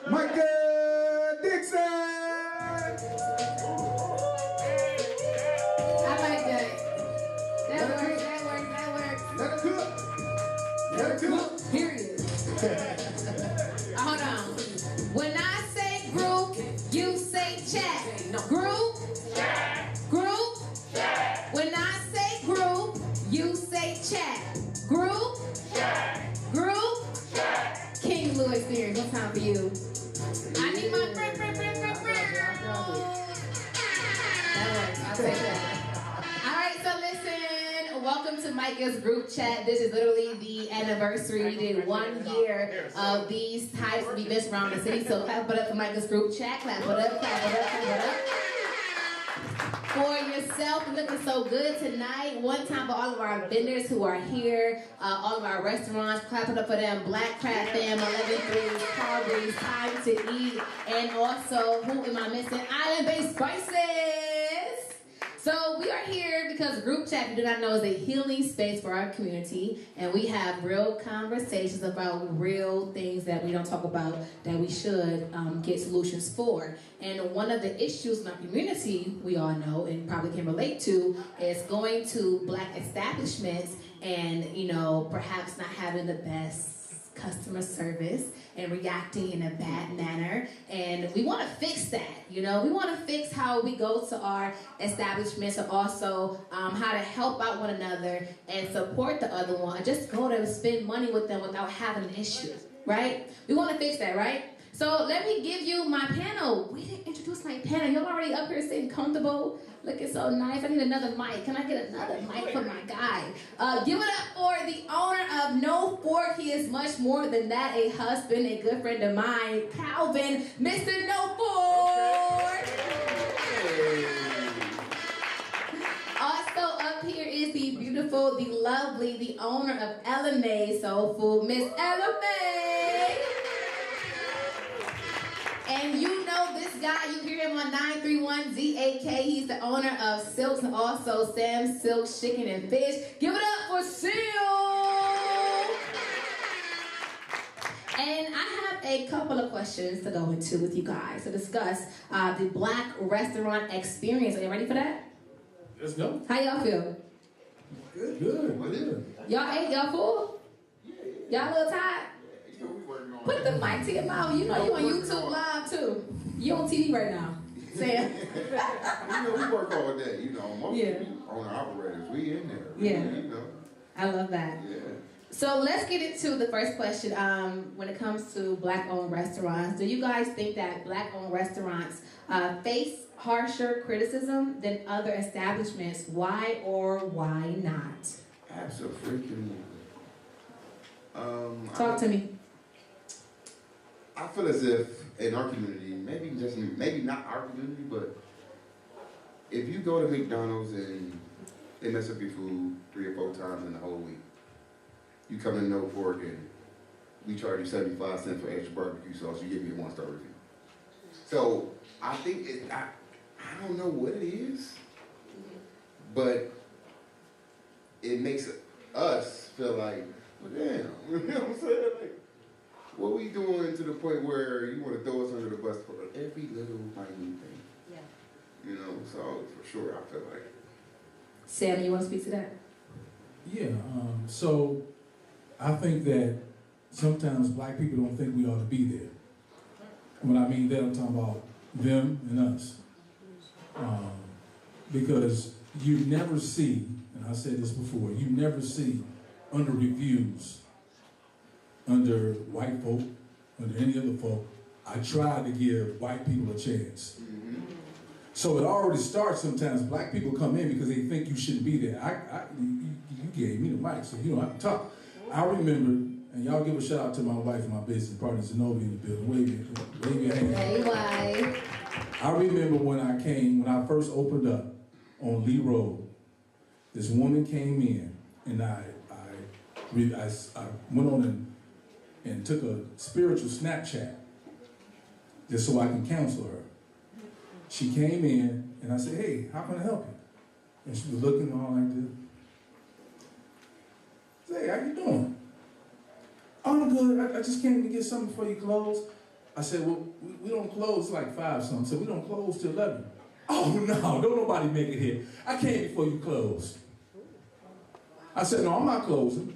Micah, Dixon. I like that. That works. Let it cook. Period. Hold on. When I say group, you say chat. Group. Group. When I say group, you say chat. Group. Group. King Louis experience. What time for you? I need my friend. That works. I'll take that. All right, so listen. Welcome to Micah's group chat. This is literally the anniversary. We did 1 year of these types of events around the city. So clap it up for Micah's group chat. Clap it up, clap it up, clap it up. For yourself, looking so good tonight. One time for all of our vendors who are here, all of our restaurants, clap it up for them. Black Crab Fam, 11-3, Carberry's, Time to Eat, and also, who am I missing? Island-Based Spices. So we are here because Group Chat, if you do not know, is a healing space for our community, and we have real conversations about real things that we don't talk about that we should get solutions for. And one of the issues in our community, we all know and probably can relate to, is going to Black establishments and, you know, perhaps not having the best customer service and reacting in a bad manner. And we want to fix that, you know. We want to fix how we go to our establishments, and also how to help out one another and support the other one, and just go to spend money with them without having an issue, right? We want to fix that, right? So let me give you my panel. We didn't introduce my panel. You're already up here sitting comfortable, looking so nice. I need another mic. Can I get another mic for my guy? Give it up for the owner of No Fork. He is much more than that, a husband, a good friend of mine, Calvin, Mr. No Fork. Also up here is the beautiful, the lovely, the owner of LMA Soul Food, Miss LMA. And you know this guy, you hear him on 931ZAK. He's the owner of Silks and also Sam's Silks Chicken and Fish. Give it up for Seal! And I have a couple of questions to go into with you guys to discuss the Black restaurant experience. Are you ready for that? Let's go. How y'all feel? Good. Y'all ate? Y'all full? Y'all a little tired? Put the mic to your mouth. You know you on YouTube Live too. You on TV right now. Sam. We work all day. Most owner operators, we in there. Yeah. I love that. Yeah. So let's get into the first question. When it comes to Black-owned restaurants, do you guys think that Black-owned restaurants face harsher criticism than other establishments? Why or why not? Absolutely. Talk to me. I feel as if in our community, maybe not our community, but if you go to McDonald's and they mess up your food 3 or 4 times in the whole week, you come in No Fork and we charge you 75 cents for extra barbecue sauce, you give me a 1-star review. So I think I don't know what it is, but it makes us feel like, well, damn, you know what I'm saying? Like, what we doing to the point where you want to throw us under the bus for every little minute thing? Yeah. So for sure, I feel like. Sam, you want to speak to that? Yeah. So I think that sometimes Black people don't think we ought to be there. When I mean that, I'm talking about them and us. Because you never see, and I said this before, you never see under reviews, under white folk, under any other folk, I try to give white people a chance. Mm-hmm. So it already starts sometimes. Black people come in because they think you shouldn't be there. You gave me the mic, so you don't have to talk. I remember, and y'all give a shout out to my wife and my business partner, Zenobia, in the building. Wave your hand. Hey, wife. I remember when I first opened up on Lee Road, this woman came in, and I went on and took a spiritual Snapchat just so I can counsel her. She came in and I said, hey, how can I help you? And she was looking all like this. I said, hey, how you doing? Oh, I'm good. I just came to get something for your clothes. I said, well, we don't close like 5 something. So we don't close till 11. Oh, no, don't nobody make it here. I came before you closed. I said, no, I'm not closing.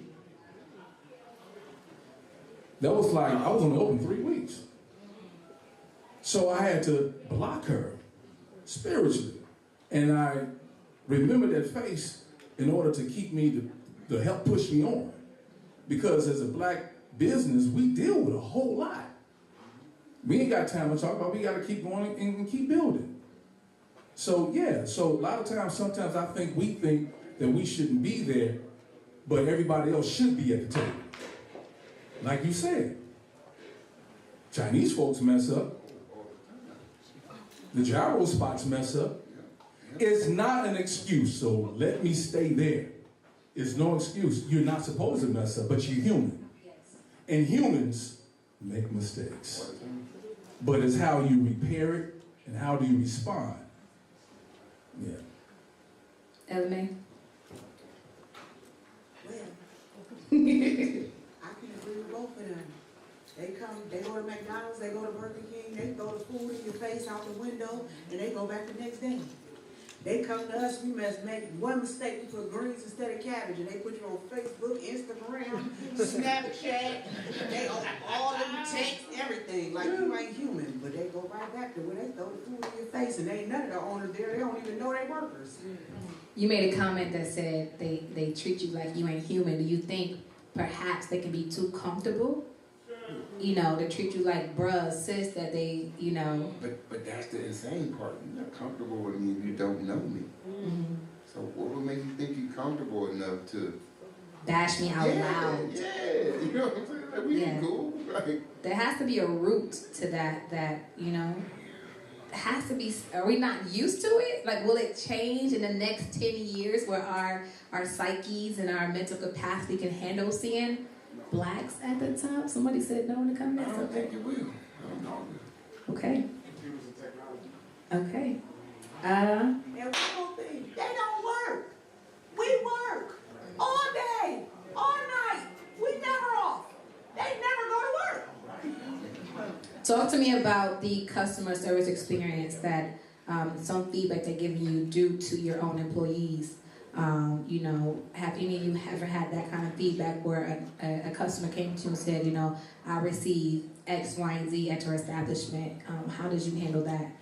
That was like, I was only open 3 weeks. So I had to block her spiritually. And I remembered that face in order to keep me, to help push me on. Because as a black business, we deal with a whole lot. We ain't got time to talk about, we got to keep going and keep building. So yeah, so a lot of times, sometimes I think we think that we shouldn't be there, but everybody else should be at the table. Like you said, Chinese folks mess up. The gyro spots mess up. It's not an excuse, so let me stay there. It's no excuse. You're not supposed to mess up, but you're human. And humans make mistakes. But it's how you repair it and how do you respond. Yeah. LMA? Well, I can agree with both of them. They go to McDonald's, they go to Burger King, they throw the food in your face out the window, and they go back the next day. They come to us, we must make one mistake, we put greens instead of cabbage, and they put you on Facebook, Instagram, Snapchat, they own all them texts, everything, like you ain't human. But they go right back to where they throw the food in your face, and ain't none of the owners there, they don't even know they workers. You made a comment that said they treat you like you ain't human. Do you think perhaps they can be too comfortable? You know, they treat you like bruh, sis, that they, you know. But that's the insane part. You're not comfortable with me if you don't know me. Mm-hmm. So what would make you think you're comfortable enough to Bash me out loud. Yeah, you know what I'm saying? Like, we ain't cool. Like, there has to be a root to that, you know. It has to be, are we not used to it? Like, will it change in the next 10 years where our psyches and our mental capacity can handle seeing blacks at the top? Somebody said no in the comments. I don't think it will. I don't know. Okay. Okay. And one more thing, they don't work. We work all day, all night. We never off. They never go to work. Talk to me about the customer service experience that some feedback they're giving you due to your own employees. You know, have any of you ever had that kind of feedback where a customer came to you and said, you know, I received X, Y, and Z at your establishment. How did you handle that?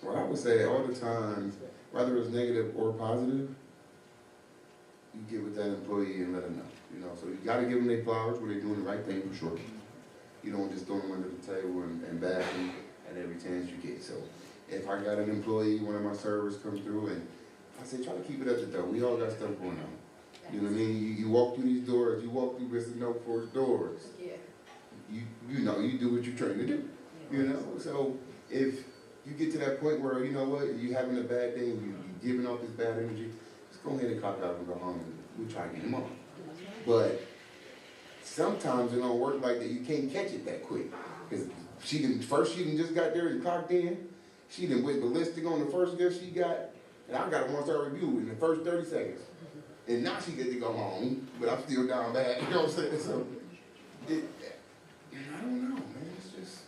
Well, I would say all the time, whether it's negative or positive, you get with that employee and let them know. You know, so you got to give them their flowers when they're doing the right thing for sure. You don't just throw them under the table and bash them at every chance you get. So if I got an employee, one of my servers come through, and I say, try to keep it at the door. We all got stuff going on. You know what I mean? You walk through these doors, you walk through Mr. No Force doors. Yeah. You know, you do what you're trained to do. You know? So if you get to that point where, you know what, you're having a bad day, you're giving off this bad energy, just go ahead and clock out and go home, and we'll try to get him on. But sometimes it don't work like that. You can't catch it that quick. Because she just got there and clocked in. She done went ballistic on the first gift she got, and I got a 1-star review in the first 30 seconds. And now she gets to go home, but I'm still down bad. You know what I'm saying? So, I don't know, man. It's just.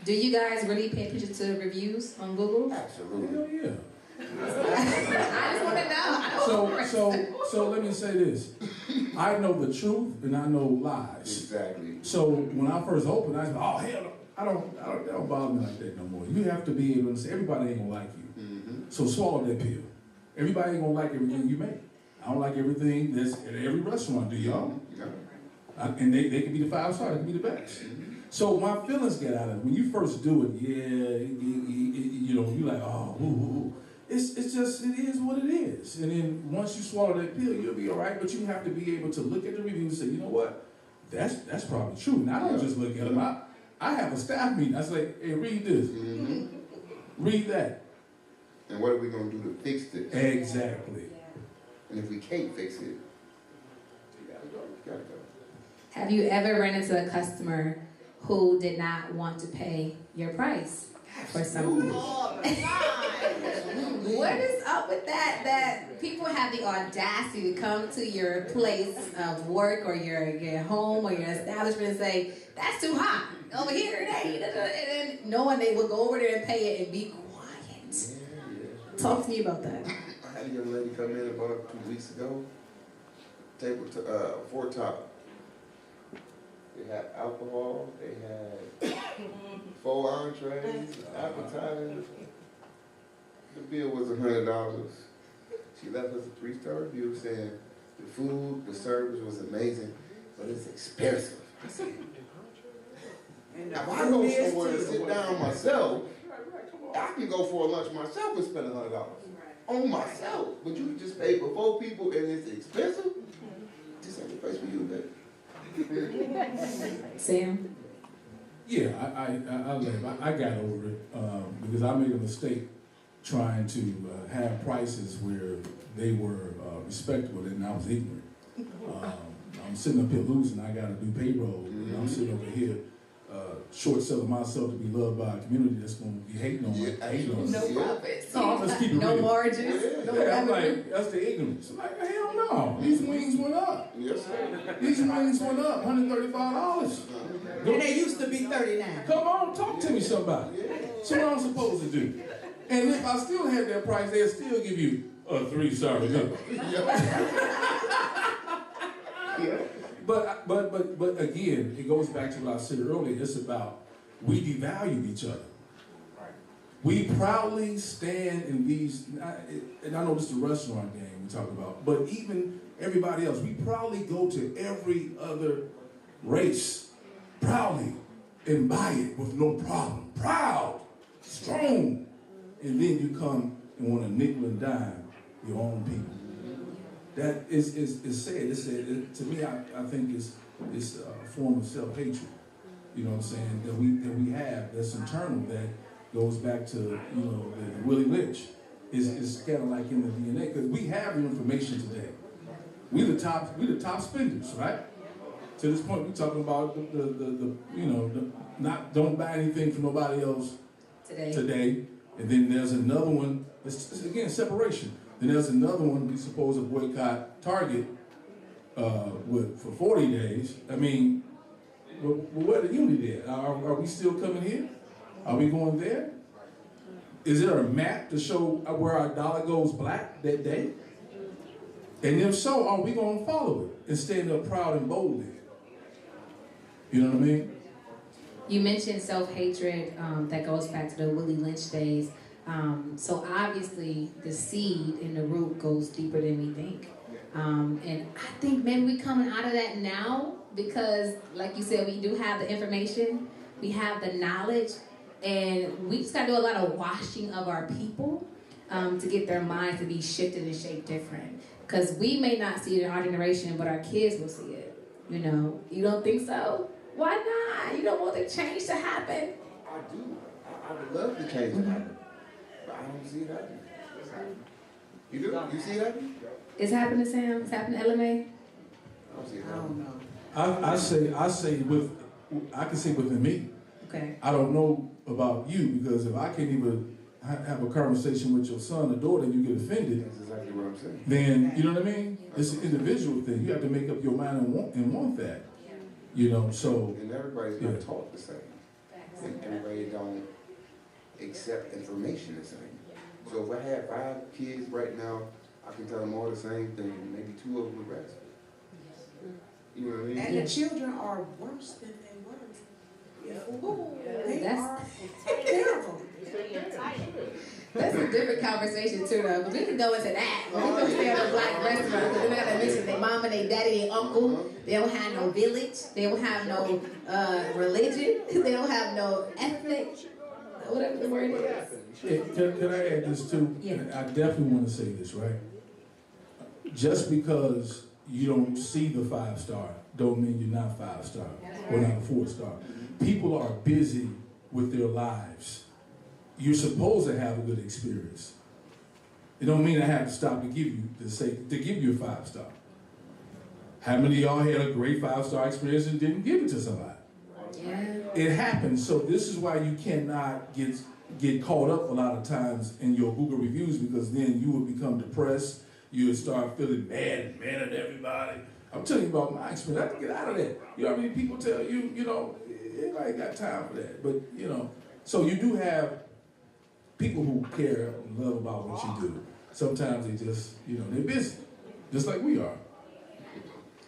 Do you guys really pay attention to reviews on Google? Absolutely. Hell yeah. I just want to know. So let me say this. I know the truth and I know lies. Exactly. So when I first opened, I said, oh hell no. I don't bother me like that no more. You have to be able to say everybody ain't gonna like you. Mm-hmm. So swallow that pill. Everybody ain't gonna like everything you make. I don't like everything that's at every restaurant, do y'all? No. And they can be the 5-star, they can be the best. Mm-hmm. So my feelings get out of it. When you first do it, you know, you're like, oh, ooh. It's just, it is what it is. And then once you swallow that pill, you'll be all right. But you have to be able to look at the reviews and say, you know what? That's probably true. And I don't just look at them. I have a staff meeting. I say, hey, read this. Mm-hmm. Read that. And what are we going to do to fix this? Exactly. And if we can't fix it, you gotta go. You gotta go. Have you ever run into a customer who did not want to pay your price for something? All the time. What is up with that? That people have the audacity to come to your place of work or your home or your establishment and say, that's too hot. Over here it ain't. And then knowing they will go over there and pay it and be quiet. Talk to me about that. I had a young lady come in about 2 weeks ago. Four top. They had alcohol. They had 4 entrees, appetizers. The bill was $100. She left us a 3-star review saying the food, the service was amazing, but it's expensive. I said, now if I go somewhere to sit down myself, I can go for a lunch myself and spend $100 on myself. But you just pay for 4 people and it's expensive? This ain't the place for you, baby. Sam? Yeah, I got over it because I made a mistake trying to have prices where they were respectable and I was ignorant. I'm sitting up here losing, I got to do payroll, and I'm sitting over here short selling myself to be loved by a community that's going to be hating on me. No profits. No, I'm just keeping it no real. margins. No I'm revenue. like, that's the ignorance. I'm like, hell no, these wings went up. Yes, sir. These wings went up, $135. And they used to be 39. Come on, talk to me somebody. So what I'm supposed to do? And if I still had that price, they'll still give you a 3-star review. But again, it goes back to what I said earlier. It's about we devalue each other. We proudly stand in these, and I know this is the restaurant game we talk about, but even everybody else, we proudly go to every other race, proudly, and buy it with no problem. Proud, strong. And then you come and want to nickel and dime your own people. That is sad. It's sad. To me, I think it's a form of self-hatred. You know what I'm saying? That we have that's internal that goes back to the Willie Lynch. It's kind of like in the DNA because we have the information today. We the top spenders, right? To this point, we're talking about don't buy anything from nobody else today. And then there's another one. It's again separation. Then there's another one we supposed to boycott Target for 40 days. I mean, where the unity at? Are we still coming here? Are we going there? Is there a map to show where our dollar goes black that day? And if so, are we going to follow it and stand up proud and boldly? You know what I mean? You mentioned self-hatred that goes back to the Willie Lynch days. So obviously the seed and the root goes deeper than we think. And I think maybe we're coming out of that now because, like you said, we do have the information, we have the knowledge, and we just got to do a lot of washing of our people to get their minds to be shifted and shaped different. Because we may not see it in our generation, but our kids will see it. You know, you don't think so? Why not? You don't want the change to happen? I do. I would love the change to happen. But I don't see it happening. You do? You see it happening? It's happening, Sam? It's happening, LMA? I don't see it happening. I can say within me. Okay. I don't know about you because if I can't even have a conversation with your son or daughter and you get offended, That's exactly what I'm saying. then, you know what I mean? It's an individual thing. You have to make up your mind and want that. You know, so. And everybody's not taught the same. And everybody don't accept information the same. So if I had 5 kids right now, I can tell them all the same thing. Maybe 2 of them would rest. You know what I mean? And the children are worse than they were. They are terrible. That's a different conversation too, though. But we can go into that. We can stay at a black restaurant. We're not gonna mention their mama, their daddy, their uncle. They don't have no village. They don't have no religion. They don't have no ethnic. Whatever the word is. Can I add this too? Yeah. I definitely want to say this, right? Just because you don't see the 5-star don't mean you're not 5-star or not a 4-star. People are busy with their lives. You're supposed to have a good experience. It don't mean I have to stop to give you a 5-star. How many of y'all had a great 5-star experience and didn't give it to somebody? Yeah. It happens. So this is why you cannot get get caught up a lot of times in your Google reviews, because then you would become depressed. You would start feeling mad at everybody. I'm telling you about my experience. I have to get out of that. You know how many people tell you, anybody got time for that. But, so you do have people who care and love about what you do. Sometimes they just, they're busy, just like we are.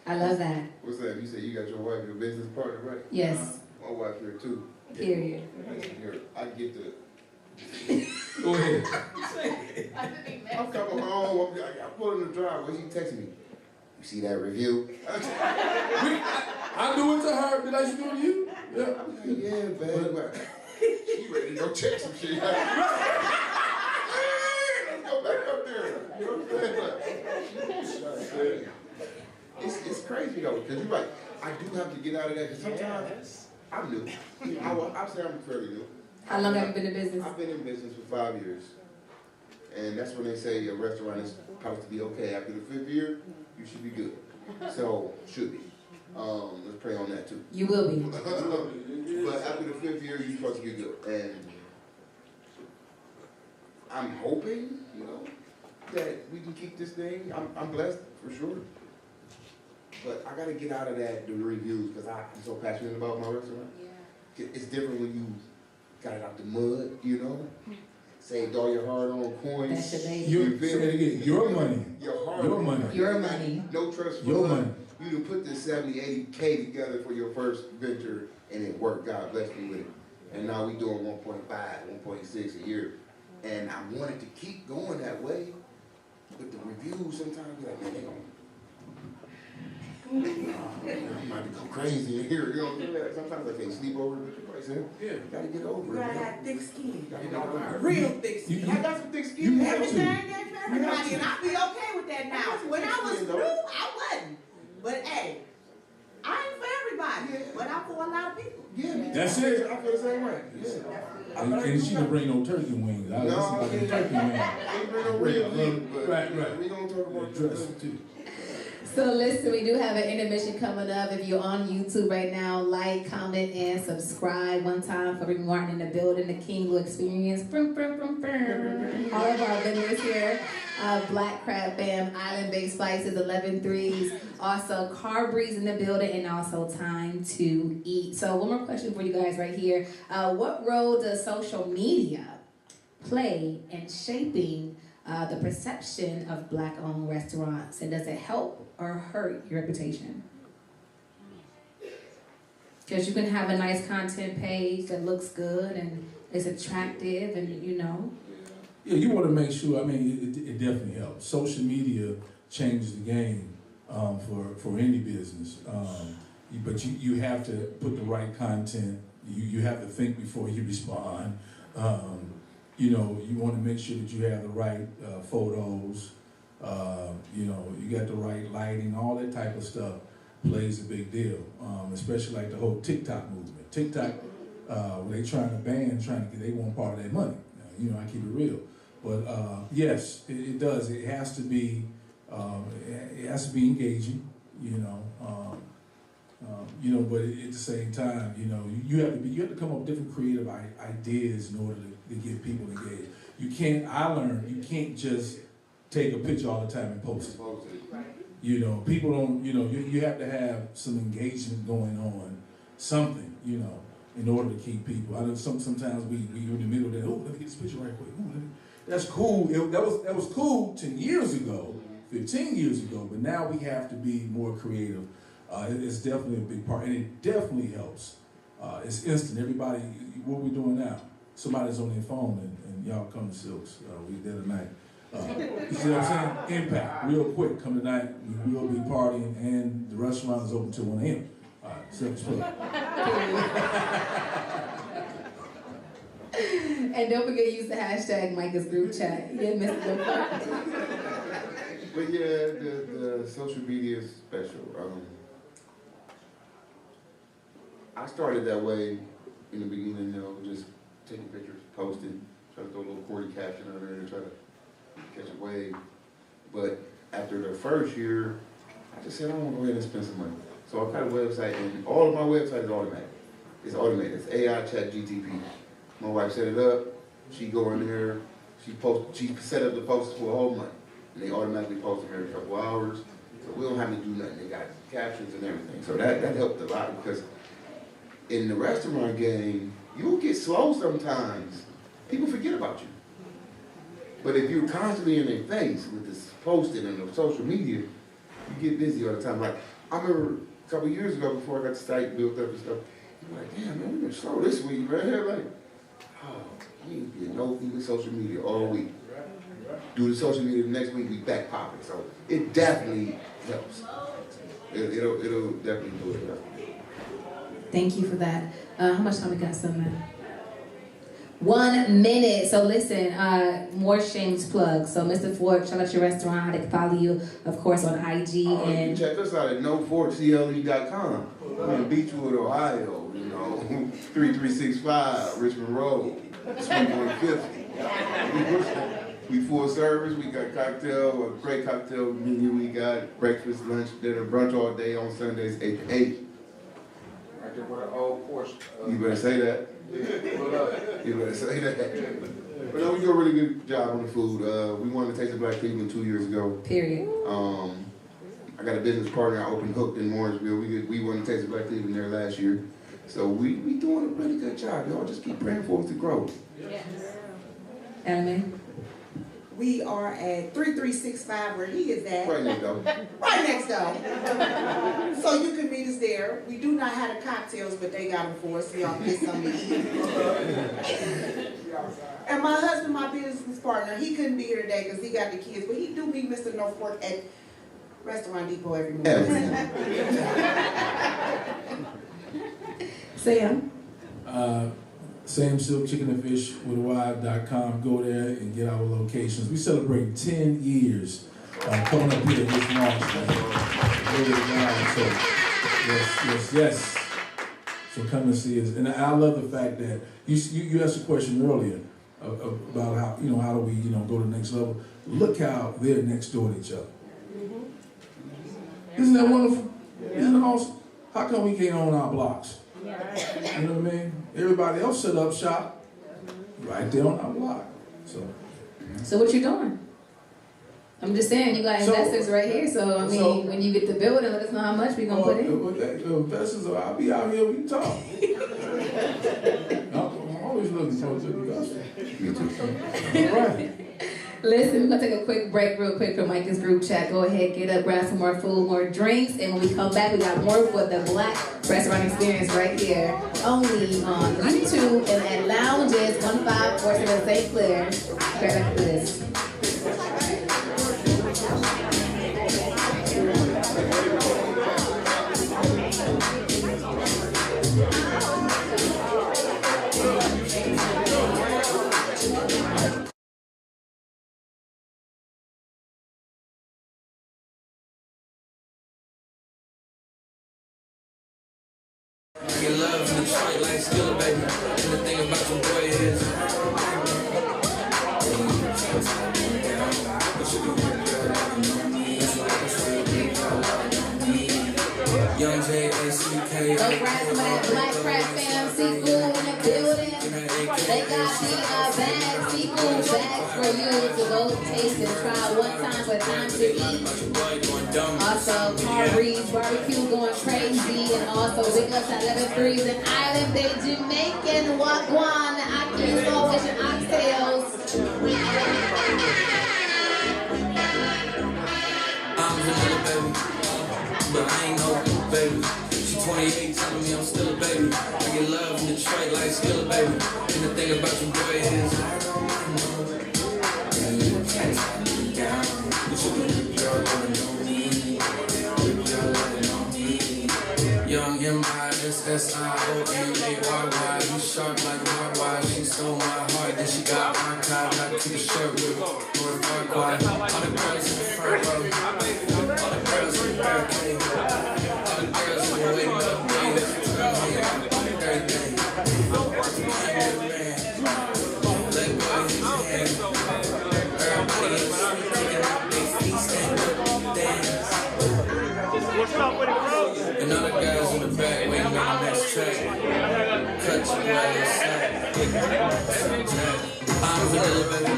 I love that. What's that? You said you got your wife, your business partner, right? Yes. My wife here too. Period. I get the. Go ahead. I'm coming home. I pull in the driveway. She texting me. You see that review? I do it to her. Did I do it to you? Yeah. I'm like, yeah, babe. She ready to go check some shit. Let's go back up there. You know what I'm saying? It's crazy though, because you're right. I do have to get out of that, because sometimes I'm new. I'll say I'm fairly new. How long have you been in business? I've been in business for 5 years. And that's when they say a restaurant is supposed to be okay. After the 5th year, you should be good. So, should be. Let's pray on that too. You will be. But after the 5th year, you're supposed to be good. And I'm hoping, that we can keep this thing. I'm blessed, for sure. But I gotta get out of the reviews, because I'm so passionate about my restaurant. Yeah. It's different when you got it out the mud, saved all your hard-earned coins. That's your baby. Your money. Your money. Your money. No trust your fund. money. You done put this 70, 80K together for your first venture, and it worked. God bless you with it. And now we doing 1.5, 1.6 a year. And I wanted to keep going that way, but the reviews sometimes be like, man, they gonna I'm about to go crazy in here. Sometimes I can't sleep over it. Yeah. Gotta get over it. You gotta have thick skin. Real Real thick skin. I got some thick skin. Everything ain't for everybody, and I'll be okay with that now. When I was new, I wasn't. But hey, I ain't for everybody, but I'm for a lot of people. Yeah, that's it. I feel the same way. Yeah. And she didn't bring no turkey wings. I No, turkey wings. Ain't bring no real meat, but right. we gonna talk about Dress that too. So listen, we do have an intermission coming up. If you're on YouTube right now, like, comment, and subscribe. One time for Rick Martin in the building, the King will experience. All of our vendors here, Black Crab Bam, Island Based Spices, 11 Threes, also Carbreeze in the building, and also Time to Eat. So one more question for you guys right here. What role does social media play in shaping the perception of Black-owned restaurants, and does it help or hurt your reputation? Because you can have a nice content page that looks good and is attractive, and Yeah, you want to make sure. I mean, it definitely helps. Social media changes the game for any business, but you have to put the right content. You have to think before you respond. You want to make sure that you have the right photos, you got the right lighting, all that type of stuff plays a big deal, especially like the whole TikTok movement. TikTok, when they they want part of that money. I keep it real. But yes, it does. It has to be engaging, but at the same time, you have to come up with different creative ideas in order to get people engaged. You can't just take a picture all the time and post it. People don't, you have to have some engagement going on, something, in order to keep people. I know sometimes we're in the middle of that, let me get this picture right quick. That's cool. That was cool 10 years ago, 15 years ago, but now we have to be more creative. It's definitely a big part, and it definitely helps. It's instant. Everybody, what we doing now? Somebody's on their phone, and y'all come to Silks. We there tonight. You see what I'm saying? Impact, real quick. Come tonight. We will be partying, and the restaurant is open till 1 a.m. All right, Silks. And don't forget to use the hashtag Micah's group chat. Yeah, Mr. But yeah, the social media is special. I started that way in the beginning, just taking pictures, posting, try to throw a little corny caption on there to try to catch a wave. But after the first year, I just said, I want to go ahead and spend some money. So I got a website, and all of my website is automatic. It's automated. It's AI Chat GTP. My wife set it up. She go in there, she set up the posters for a whole month, and they automatically post them every couple hours. So we don't have to do nothing. They got captions and everything. So that helped a lot because in the restaurant game, you'll get slow sometimes. People forget about you. But if you're constantly in their face with this posting and the social media, you get busy all the time. Like, I remember a couple years ago before I got the site built up and stuff, you were like, damn, man, we've been slow this week, right here. Like, oh, we ain't get no thing with social media all week. Do the social media the next week, we back popping. So it definitely helps. It'll definitely do it. Thank you for that. How much time we got, man? 1 minute. So listen, more shameless plugs. So Mr. Ford, shout out your restaurant, how they can follow you, of course, on IG. And check us out at nofortcle.com. We're in Beechwood, Ohio, 3365 Richmond Road, Suite 150. We full service. We got cocktail, a great cocktail menu. We got breakfast, lunch, dinner, brunch all day on Sundays, 8 to 8. Right there with an old Porsche. You better say that. You better say that. But no, we do a really good job on the food. We wanted to taste of Black Cleveland 2 years ago. Period. I got a business partner. I opened Hooked in Morrisville. We wanted to taste of Black Cleveland there last year. So we doing a really good job. Y'all just keep praying for us to grow. Yes. Anime? We are at 3365 where he is at. Right next door. Right next door. So you can meet us there. We do not have the cocktails, but they got them for us, so y'all can get something to eat. And my husband, my business partner, he couldn't be here today because he got the kids, but he do meet Mr. Norfolk at Restaurant Depot every morning. Sam? Sam Silk Chicken and Fish with a Y.com. Go there and get our locations. We celebrate 10 years coming up here this March. So, yes. So come and see us. And I love the fact that you asked a question earlier about how do we go to the next level. Look how they're next door to each other. Isn't that wonderful? Isn't it awesome? How come we can't own our blocks? You know what I mean? Everybody else set up shop right there on our block. So what you doing? I'm just saying, you got investors right here. So I mean, when you get the building, let us know how much we gonna put in. Investors, I'll be out here. We can talk. I'm always looking forward to the investors. Me too. All right. Listen, we're gonna take a quick break real quick for Micah's group chat. Go ahead, get up, grab some more food, more drinks, and when we come back, we got more for the Black Restaurant Experience right here, only on YouTube and at Lounges 1547 St. Clair. Right back to this. Your love in Detroit like still, baby. And the thing about your boy is Young J-A-C-K. Go grab some of that Black Crack Fam seafood in the building. They got the bag, seafood bags for you to go taste and try one time for time to eat. Also, Carrie's barbecue going crazy, and also big ups at 11-3s and Island Bay Jamaican Wagwan, Aki Saltfish and oxtails. I'm vanilla, baby, but I ain't no baby. She 28, telling me I'm still a baby. I get love in Detroit like still a baby. And the thing about your boy is Young M-I-S-S-I-O-N-A-Y-Y. You sharp like Y-Y. She stole my heart, then she got archived. I took a shirt with Lord Farquhar. All the girls in the front row. All the girls in the barricade. All the girls in the waiting up day. That's the time I got everything. Let go of his hand. Everybody else taking out their feet, stand up, dance. What's up with it, bro? And other guys in the back waiting on the next track. Cut you while you're sad. I vanilla, baby.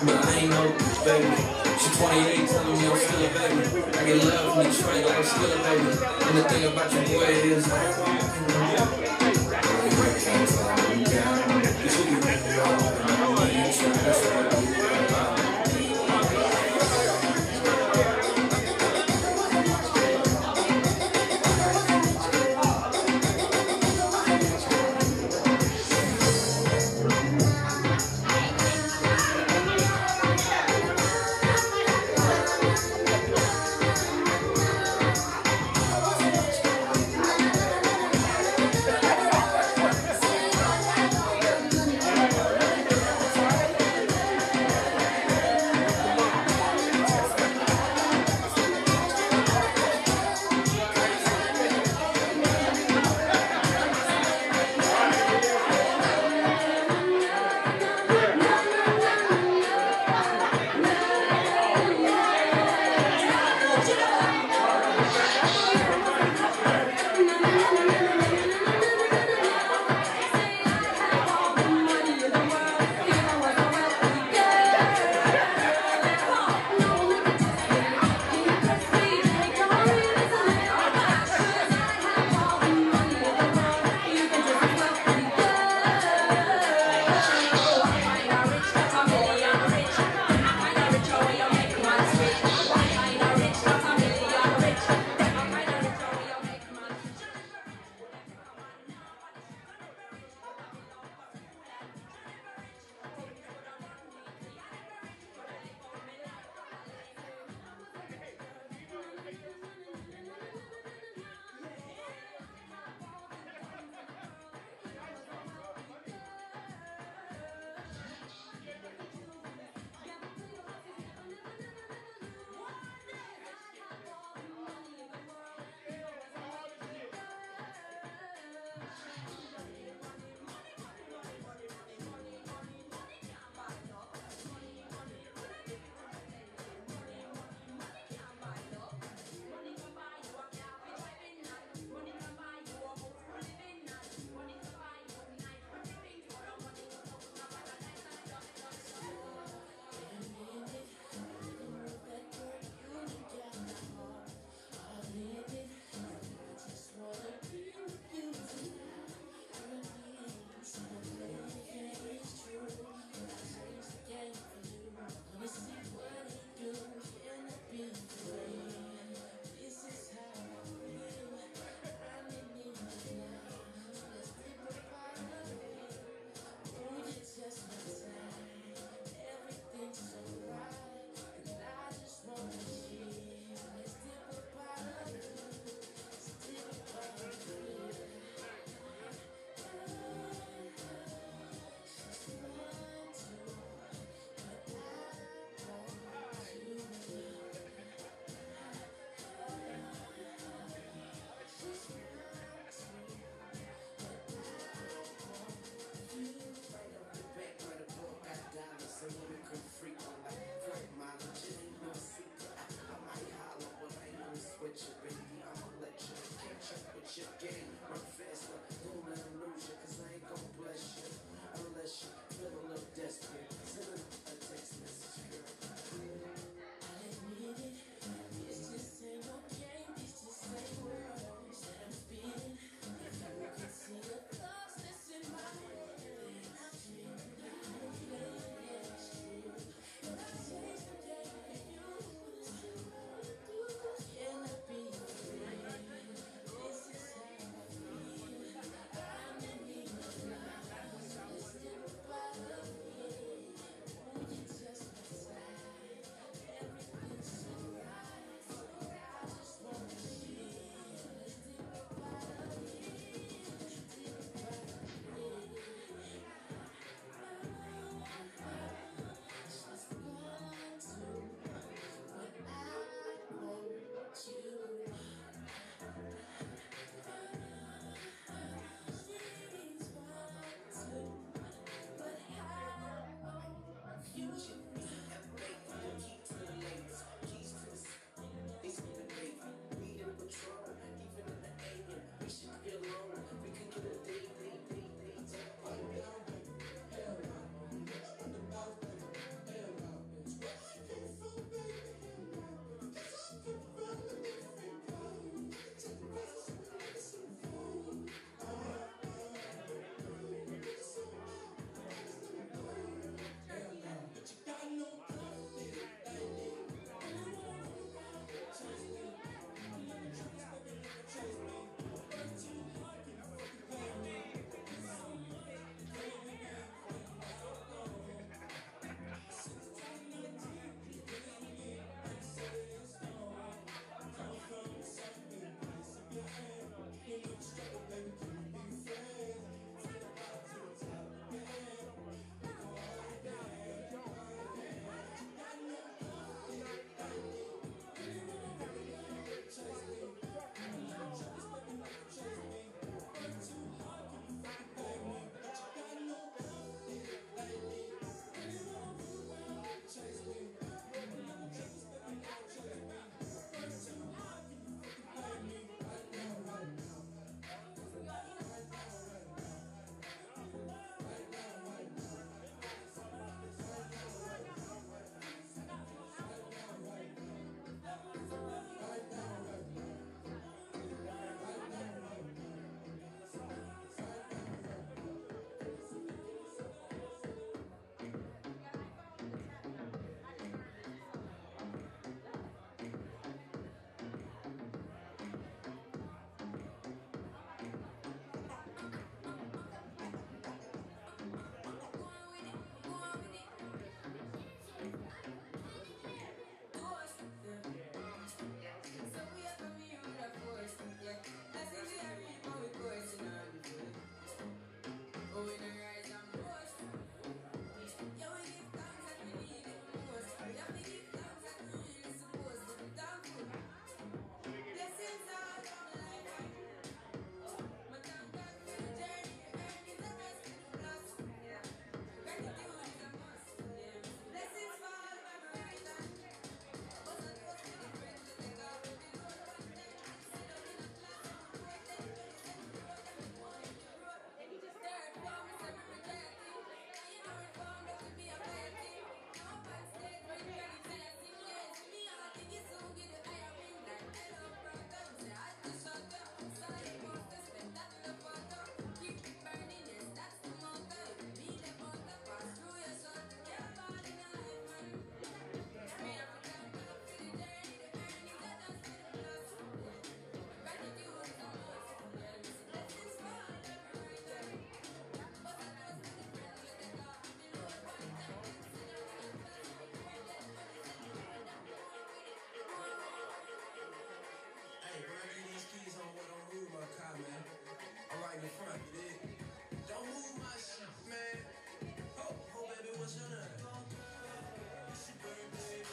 But I ain't no baby. She 28, telling me I'm still a baby. I get love from Detroit, I'm still a baby. And the thing about your boy is, Don't move my shit, man. Oh, baby, what's your name? It's your birthday.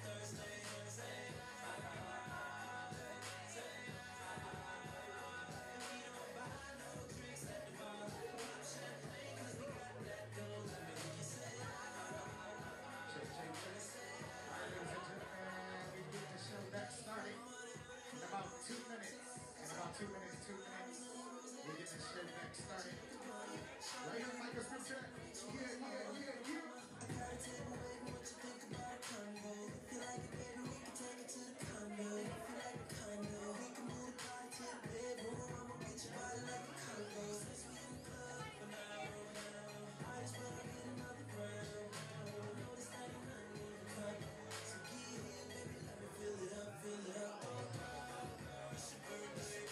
Thursday, Thursday. And we don't buy no drinks at the bar. Pop champagne 'cause we got that gold. Let me hear you say, Check. All right, ladies and gentlemen, we get the show back started in about 2 minutes. In about 2 minutes, we get the show back started. Right here, Micah's group chat. Yeah. I gotta take away what you think about a condo. If you like it, baby, we can take it to the condo. If you like a condo, we can move the party to the bedroom. I'ma get your body like a condo. Since we in the club for now, I just wanna get another round. Know this ain't nothing in the cup. So get here, baby, let me fill it up. It's your birthday,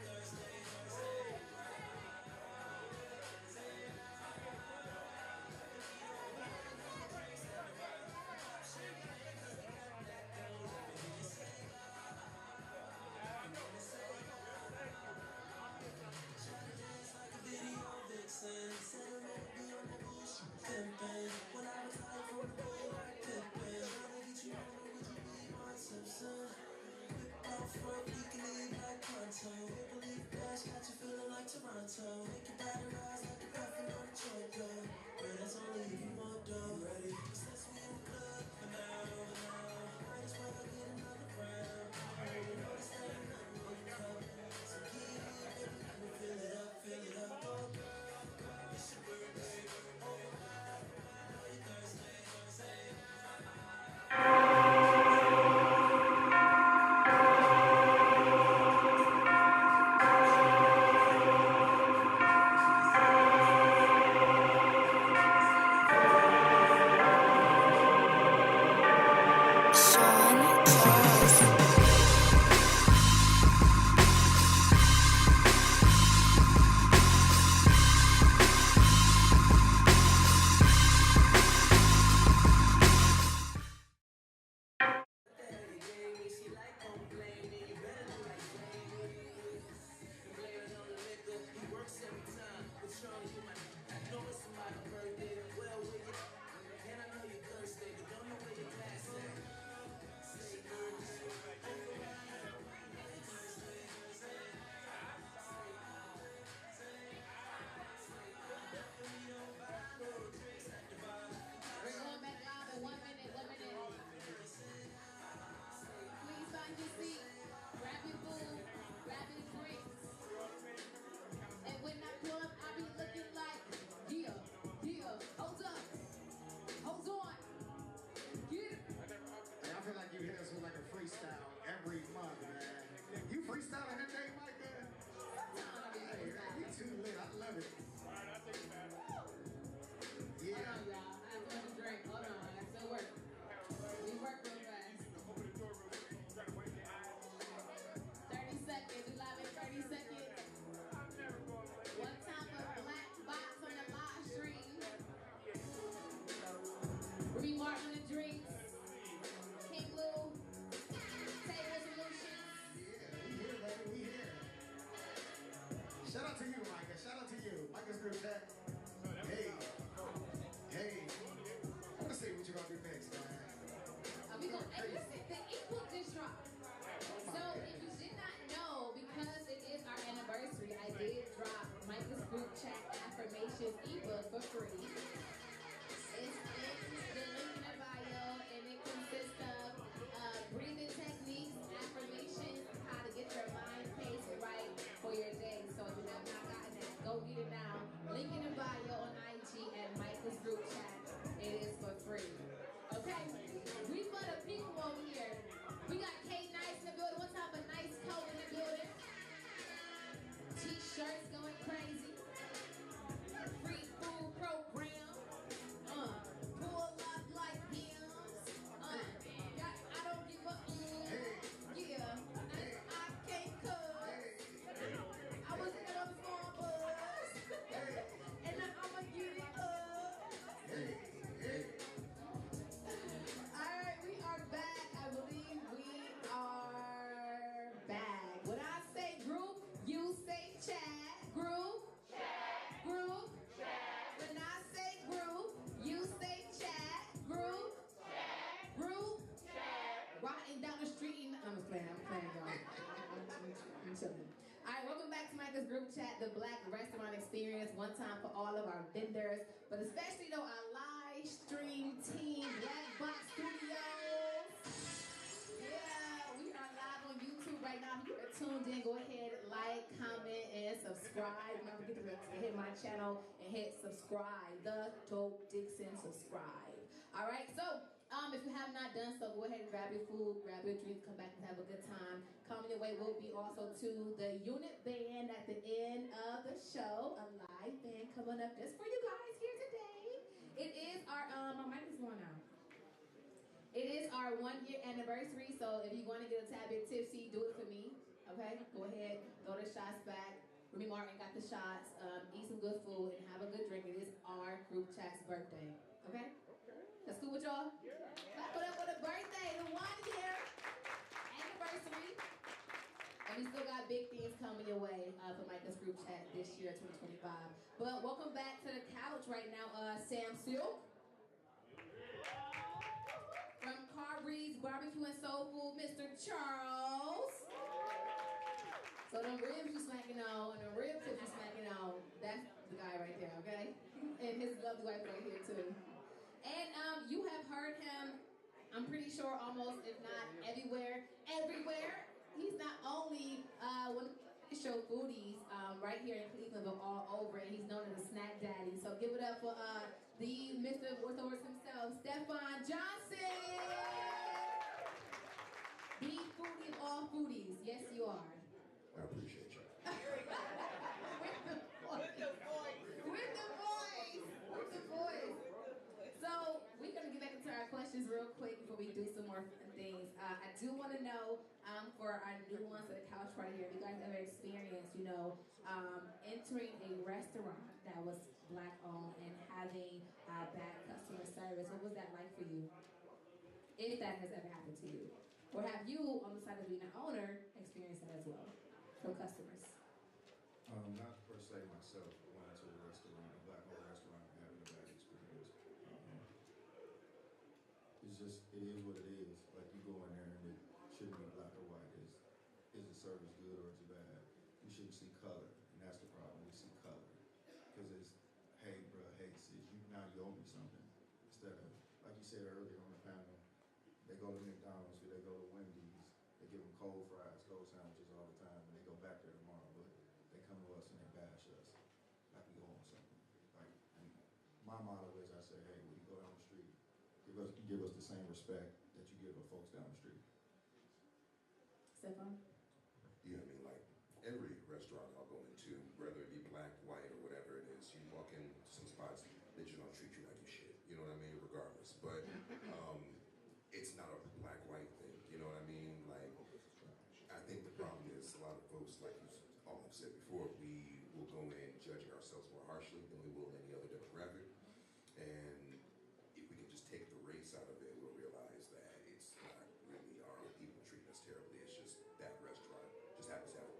Thursday. Video Dixon, said I'm gonna be on that bullshit pimpin'. When I was high from the boy, pimpin'. Tryna get you on, would you be my Simpson? Whip out front, we can leave like pronto. Maple leaf dash, got you feeling like Toronto. Make your body rise like a puffin' on a joint, though. But that's only if you want, though. Ready? Since we in the club for now, I just wanna get another round. You know this ain't nothing in the cup. So get here, baby, let me fill it up. It's your birthday, Thursday. Micah's group chat, the Black Restaurant Experience, one time for all of our vendors, but especially though our live stream team, Black Box Studios. Yeah, we are live on YouTube right now. If you are tuned in, go ahead, like, comment, and subscribe. Don't forget to hit my channel and hit subscribe. The Dope Dixon subscribe. All right, so if you have not done so, go ahead and grab your food, grab your drink, come back and have a good time. Coming your way will be also to the unit band at the end of the show. A live band coming up just for you guys here today. It is our, my mic is going out. It is our 1 year anniversary, so if you want to get a tad bit tipsy, do it for me, okay? Go ahead, throw the shots back. Remy Martin got the shots, eat some good food, and have a good drink. It is our group chat's birthday, okay? That's cool with y'all? Yeah. Clap it up for the birthday, the 1 year anniversary. And we still got big things coming your way for Micah's group chat this year, 2025. But welcome back to the couch right now, Sam Silk. From Carvery's Barbecue and Soul Food, Mr. Charles. So the ribs you smacking on, and the rib tips you smacking on, that's the guy right there, okay? And his lovely wife right here too. And you have heard him, I'm pretty sure almost, if not everywhere. He's not only one of the show foodies right here in Cleveland, but all over, and he's known as a snack daddy. So give it up for the Mr. Orthodox himself, Stefan Johnson. The foodie of all foodies. Yes, you are. I appreciate you. With the voice. So we're gonna get back into our questions real quick before we do some more things. I do want to know for our new ones at the couch right here, if you guys ever experienced, entering a restaurant that was Black owned and having bad customer service. What was that like for you? If that has ever happened to you, or have you, on the side of being an owner, experienced that as well from customers? Not per se myself, but when I went to a restaurant, a Black-owned restaurant, and having a bad experience. It is what it is. Like, you go in there and it shouldn't be black or white. Is the service good or is it bad? We shouldn't see color, and that's the problem. We see color. Because it's, hey, bro, hey, sis, now you owe me something. Instead of, like you said earlier on the panel, they go to McDonald's or they go to Wendy's, they give them cold fries, cold sandwiches all the time, and they go back there tomorrow, but they come to us and they bash us like we owe them something. Like, and my motto is, I say, hey, when you go down the street, give us the same respect that you give the folks down the street. Stefan? Yeah, I mean, like, every restaurant I'll go into, whether it be black, white, or whatever it is, you walk in some spots that you don't treat you like you should, you know what I mean, regardless. But it's not a black-white thing, you know what I mean? Like, I think the problem is a lot of folks, like you all have said before, we will go in judging ourselves more harshly than we will any other demographic. And if we can just take the race out of it, we'll realize that it's not really our people treating us terribly. It's just that restaurant just happens to have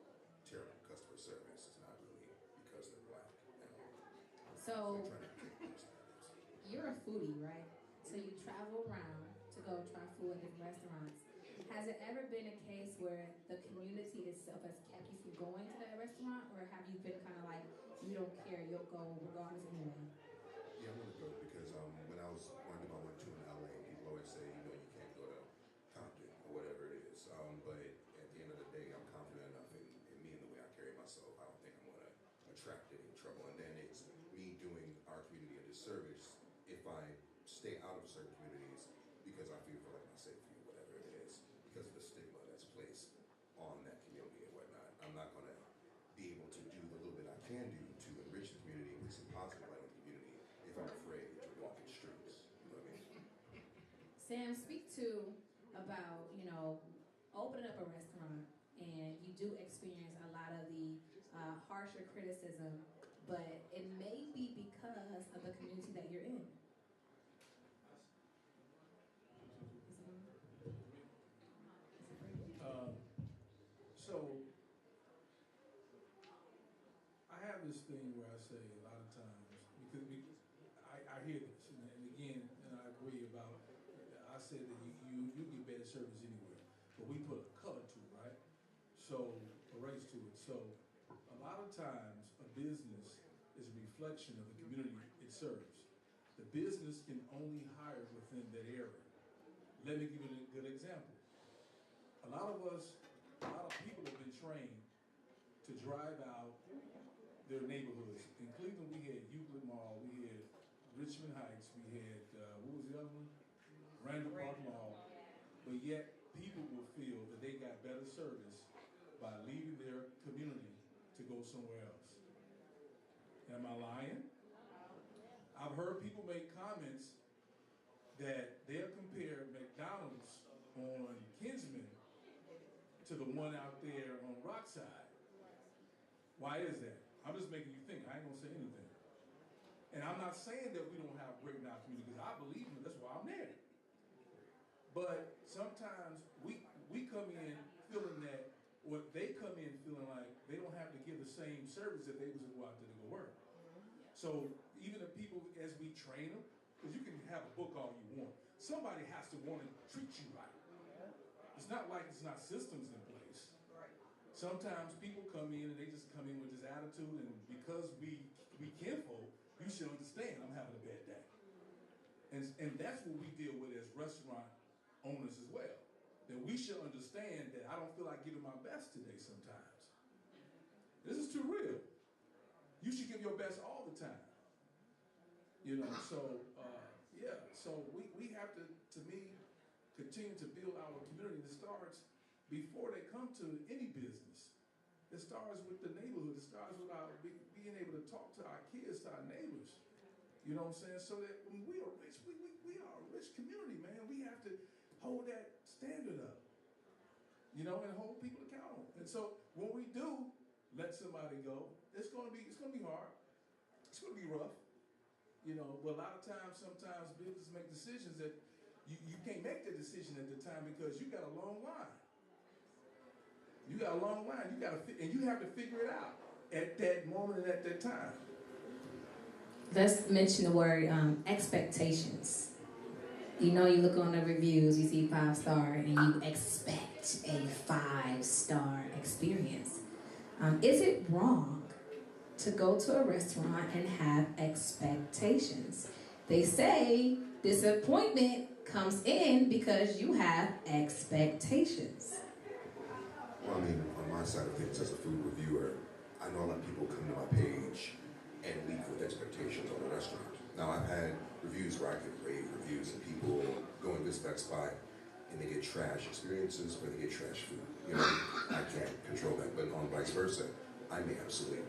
terrible customer service. It's not really because they're black. So trying to take those things. You're a foodie, right? So you travel around to go try food in different restaurants. Has it ever been a case where the community itself has kept you from going to that restaurant, or have you been kind of like, you don't care, you'll go regardless anyway? Yeah, I'm gonna go because when I was wondering about one two in LA, people always say, you can't go to Compton or whatever it is. But at the end of the day, I'm confident enough in me and the way I carry myself. I don't think I'm gonna attract any trouble. And then it's me doing our community a disservice if I stay out of certain communities because I feel like my safety or whatever it is, because of the stigma that's placed on that community and whatnot. I'm not gonna be able to do the little bit I can do to enrich the community with some positive light on the community if I'm afraid to walk in streets. You know what I mean? Sam, speak to about, opening up a restaurant, and you do experience a lot of the harsher criticism, but it may be because of the community that you're in. So I have this thing where I say a lot of times, because I hear this, and again, and I agree about, I said that you get better service anywhere, but we put a color to it, right? So, a race to it. So, A lot of times, a business is a reflection of the community it serves. The business can only hire within that area. Let me give you a good example. A lot of people have been trained to drive out their neighborhoods. In Cleveland, we had Euclid Mall, we had Richmond Heights, we had, what was the other one? Randall Park Mall. But yet, people will feel that they got better service by leaving their community to go somewhere else. Am I lying? I've heard people make comments that they'll compare McDonald's on Kinsman to the one out there on Rockside. Why is that? I'm just making you think. I ain't gonna say anything. And I'm not saying that we don't have great in our community, because I believe in it. That's why I'm there. But sometimes we come in feeling that, or they come in feeling like they don't have to give the same service that they was to go out there to go work. So even the people, as we train them, because you can have a book all you want, somebody has to want to treat you right. It's not like it's not systems in place. Sometimes people come in and they just come in with this attitude, and because we kinfolk, you should understand I'm having a bad day. And that's what we deal with as restaurant owners as well. That we should understand that I don't feel like giving my best today sometimes. This is too real. You should give your best all the time. You know, so yeah, so we have to me, continue to build our community. It starts before they come to any business. It starts with the neighborhood. It starts with our being able to talk to our kids, to our neighbors. You know what I'm saying? So that when we are rich, we are a rich community, man. We have to hold that standard up. You know, and hold people accountable. And so when we do let somebody go, it's gonna be hard. It's gonna be rough. You know, but a lot of times, sometimes businesses make decisions that you can't make the decision at the time because you got a long line. You got a long line. And you have to figure it out at that moment and at that time. Let's mention the word expectations. You know, you look on the reviews, you see 5-star, and you expect a 5-star experience. Is it wrong to go to a restaurant and have expectations? They say disappointment comes in because you have expectations. Well, I mean, on my side of things, as a food reviewer, I know a lot of people come to my page and leave with expectations on the restaurant. Now, I've had reviews where I get rave reviews and people go and visit that spot and they get trash experiences or they get trash food. You know, I can't control that, but on vice versa, I may absolutely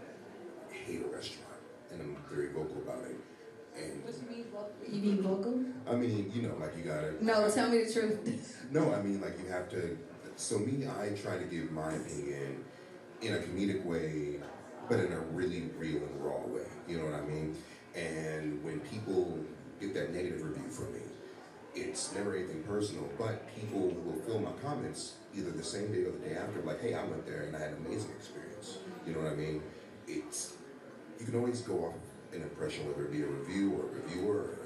hate a restaurant and I'm very vocal about it. And what you mean vocal? You mean vocal? I mean, you know, like you gotta... No, tell me the truth. No, I mean, like you have to... So me, I try to give my opinion in a comedic way, but in a really real and raw way. You know what I mean? And when people get that negative review from me, it's never anything personal, but people will fill my comments either the same day or the day after, like, hey, I went there and I had an amazing experience. You know what I mean? You can always go off an impression, whether it be a review or a reviewer or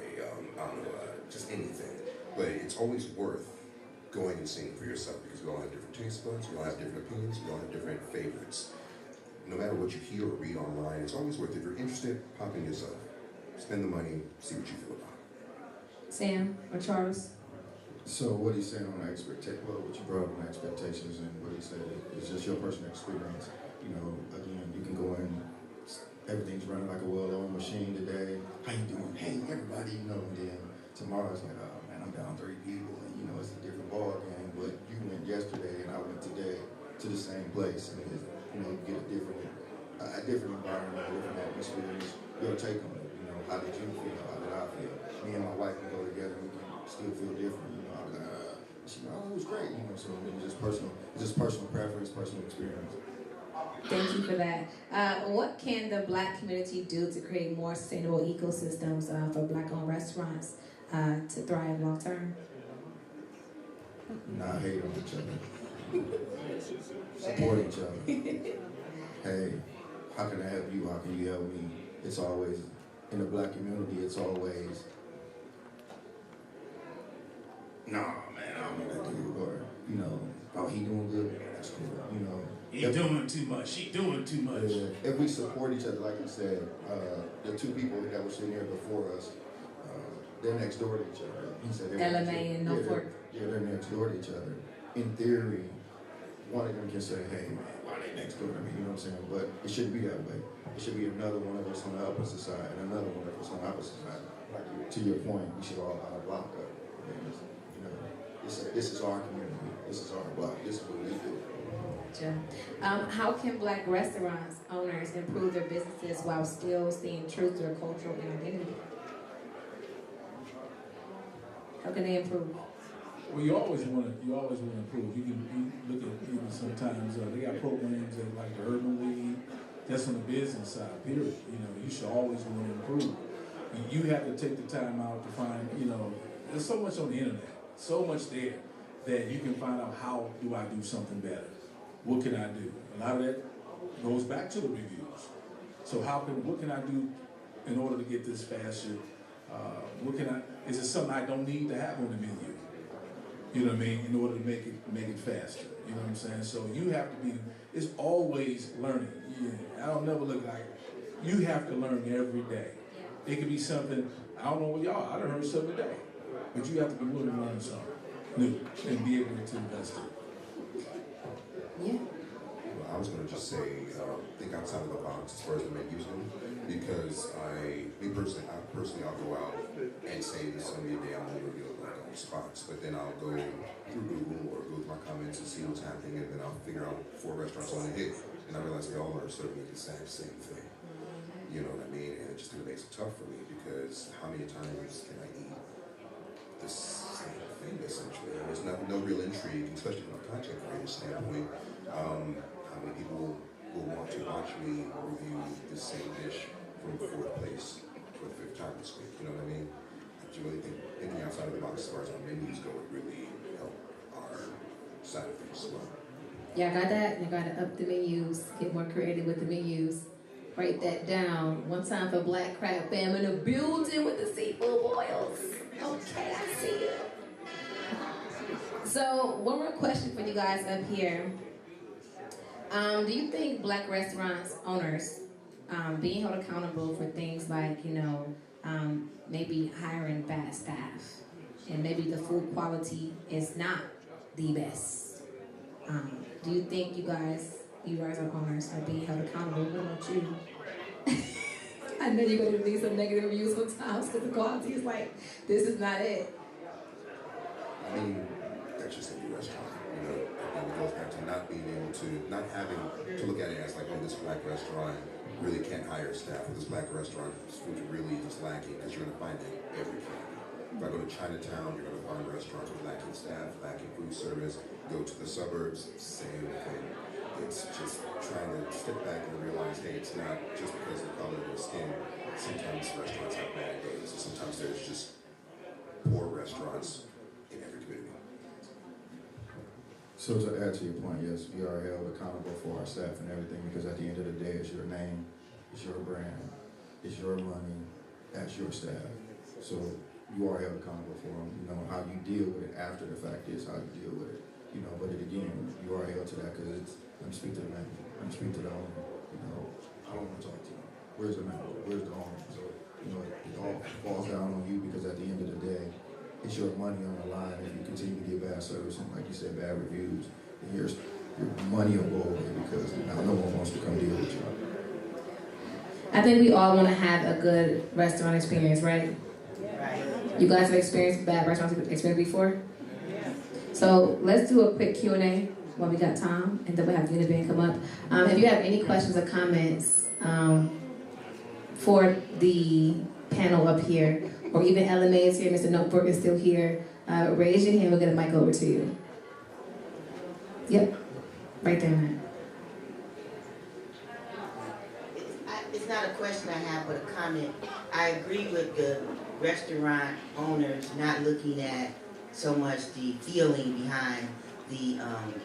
I don't know, just anything. But it's always worth going and seeing for yourself because we all have different taste buds, we all have different opinions, we all have different favorites. No matter what you hear or read online, it's always worth it. If you're interested, pop in yourself. Spend the money, see what you feel about it. Sam or Charles? So what he's saying on the what you brought up on expectations and what he said is just your personal experience. You know, again, you can go in, everything's running like a well-oiled machine today. How you doing? Hey, everybody, you know, and then tomorrow it's like, oh man, I'm down 3 people, and you know, it's a different ball game, but you went yesterday and I went today to the same place, and it's, you know, you get a different environment, a different atmosphere, your take on it. You know, how did you feel? How did I feel? Me and my wife can go together, we can still feel different. You know, I was like, she, oh, it was great. You know, so it's just personal preference, personal experience. Thank you for that. What can the Black community do to create more sustainable ecosystems for Black-owned restaurants to thrive long term? Not hate on each other. Support each other. Hey, how can I help you? How can you help me? It's always, in the Black community, it's always, nah, man, I don't know that dude. Or, you know, oh, he doing good, man, that's cool. You know, he He doing too much. She doing too much. If we support each other, like you said, the two people that were sitting here before us, they're next door to each other. He said LMA and Norfolk. Yeah, they're next door to each other. In theory, one of them can say, hey, man, why are they next door to me? You know what I'm saying? But it shouldn't be that way. It should be another one of us on the opposite side and another one of us on the opposite side. Like, to your point, we should all have a block up. You know, this is our community. This is our block. This is what we do. How can Black restaurants owners improve their businesses while still staying true to their cultural identity? How can they improve? Well, you always want to improve. You look at even sometimes they got programs that like the Urban League. That's on the business side. Period. You know, you should always want to improve. You have to take the time out to find. You know, there's so much on the internet, so much there that you can find out how do I do something better. What can I do? A lot of that goes back to the reviews. So what can I do in order to get this faster? Is it something I don't need to have on the menu? You know what I mean? In order to make it faster. You know what I'm saying? So you have to be, it's always learning. I don't never look like, you have to learn every day. It could be something, I don't know what y'all, I done heard something today. But you have to be willing to learn something new and be able to invest it. Yeah. Well, I was going to just say, think outside of the box as far as the menus go, because I'll go out and say this is going to be a day I'm going to review like on spots, but then I'll go through Google or go through my comments and see what's happening, and then I'll figure out 4 restaurants on the hit, and I realize they all are serving the exact same thing. You know what I mean? And it just makes it tough for me because how many times can I eat the same thing essentially? And there's no real intrigue, especially from a content creator standpoint. How many people will want to watch me review the same dish from 4th place for the 5th time this week? You know what I mean? Do you really think thinking outside of the box as far as our menus go would really help our side of things as well? Yeah, I got that. You got to up the menus, get more creative with the menus. Write that down. One time for Black Crab Fam in the building with the seafood boils. Okay, I see it. So, one more question for you guys up here. Do you think Black restaurants owners being held accountable for things like, maybe hiring bad staff and maybe the food quality is not the best? Do you think you guys are owners are being held accountable? What about you? I know you're going to leave some negative reviews sometimes because the quality is like, this is not it. I mean, that's just any restaurant, you know, and it goes back to not having to look at it as like, oh, this Black restaurant really can't hire staff, or this Black restaurant food really is lacking, because you're going to find it everywhere. If I go to Chinatown, you're going to find restaurants with lacking staff, lacking food service. Go to the suburbs, same thing. It's just trying to step back and realize, hey, it's not just because of the color of their skin. Sometimes restaurants have bad days, and sometimes there's just poor restaurants in every community. So to add to your point, yes, we are held accountable for our staff and everything, because at the end of the day, it's your name, it's your brand, it's your money, that's your staff. So you are held accountable for them. You know, how you deal with it after the fact is how you deal with it. You know, but again, you are held to that, because it's, let me speak to the manager, let me speak to the owner. You know, I don't want to talk to you. Where's the manager? Where's the owner? So, you know, it all falls down on you, because at the end of the day, it's your money on the line. If you continue to give bad service and, like you said, bad reviews, then your money will go away, because now no one wants to come deal with you. I think we all want to have a good restaurant experience, right? Right. You guys have experienced bad restaurant experience before? Yeah. So let's do a quick Q&A while we got time, and then we'll have Uniband come up. If you have any questions or comments for the panel up here, or even LMA is here, Mr. Notebook is still here, raise your hand, we'll get a mic over to you. Yep, right there, man. It's not a question I have, but a comment. I agree with the restaurant owners not looking at so much the feeling behind the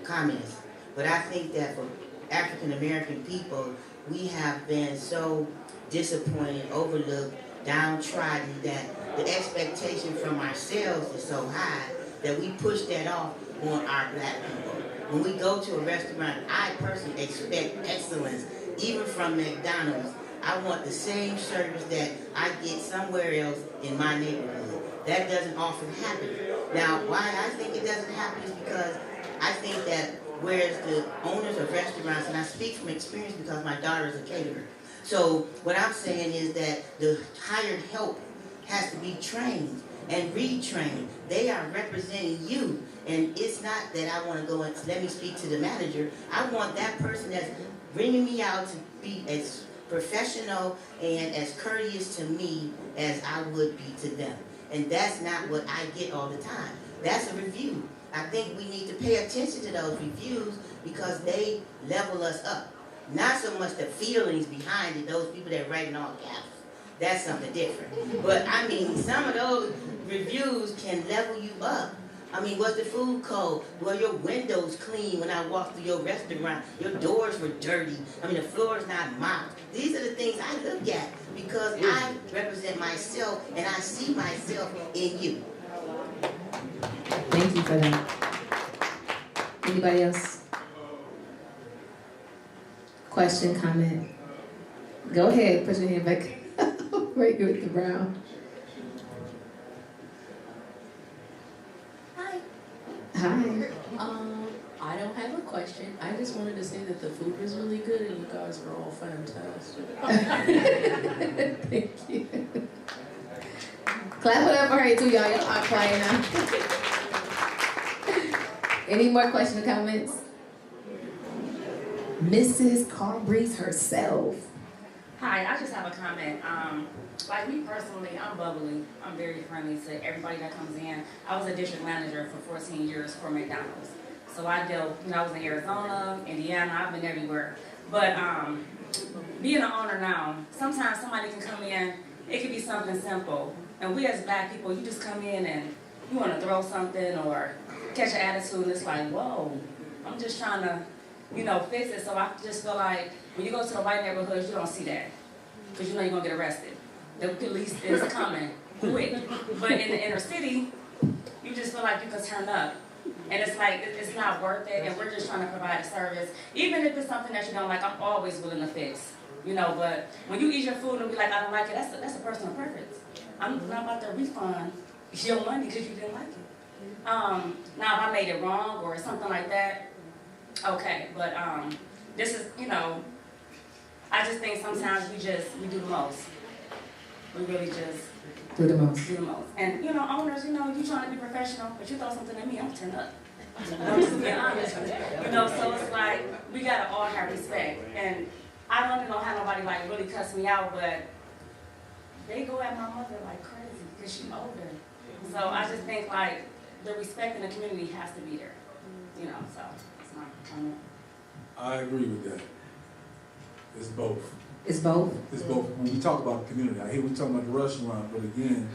comments. But I think that for African American people, we have been so disappointed, overlooked, downtrodden, that the expectation from ourselves is so high that we push that off on our Black people. when we go to a restaurant, I personally expect excellence, even from McDonald's. I want the same service that I get somewhere else in my neighborhood. That doesn't often happen. Now, why I think it doesn't happen is because I think that whereas the owners of restaurants, and I speak from experience because my daughter is a caterer. So what I'm saying is that the hired help has to be trained and retrained. They are representing you. And it's not that I want to go and let me speak to the manager. I want that person that's bringing me out to be as professional and as courteous to me as I would be to them. And that's not what I get all the time. That's a review. I think we need to pay attention to those reviews because they level us up. Not so much the feelings behind it, those people that write in all caps. That's something different. But I mean, some of those reviews can level you up. I mean, was the food cold? Were your windows clean when I walked through your restaurant? Your doors were dirty. I mean, the floor is not mopped. These are the things I look at because I represent myself and I see myself in you. Thank you for that. Anybody else? Question, comment? Go ahead, put your hand back. Right here with the brown. Hi. Hi. I don't have a question. I just wanted to say that the food was really good and you guys were all fantastic. Thank you. Clap it up for her too, y'all. Y'all are quiet now. Any more questions or comments? Mrs. Carbreeze herself. Hi, I just have a comment. Like me personally, I'm bubbly. I'm very friendly to everybody that comes in. I was a district manager for 14 years for McDonald's. So I dealt, I was in Arizona, Indiana, I've been everywhere. But being an owner now, sometimes somebody can come in, it could be something simple. And we as black people, you just come in and you want to throw something or catch an attitude and it's like, whoa, I'm just trying to, fix it. So I just feel like when you go to the white neighborhoods, you don't see that. Because you're going to get arrested. The police is coming quick. But in the inner city, you just feel like you can turn up. And it's like, it's not worth it, and we're just trying to provide a service. Even if it's something that you don't like, I'm always willing to fix. But when you eat your food and be like, I don't like it, that's a personal preference. I'm not about to refund your money because you didn't like it. Now, if I made it wrong or something like that, okay. But this is, I just think sometimes we do the most. We really just do the most. And, owners, you trying to be professional, but you throw something at me, I'm turn up. I'm just being honest. So it's like, we gotta all have respect. And I don't even have nobody like really cuss me out, but they go at my mother like crazy because she's older. So I just think like the respect in the community has to be there. So it's my comment. I agree with that. It's both. It's both? It's both. When we talk about the community, I hear we talking about the restaurant, but again,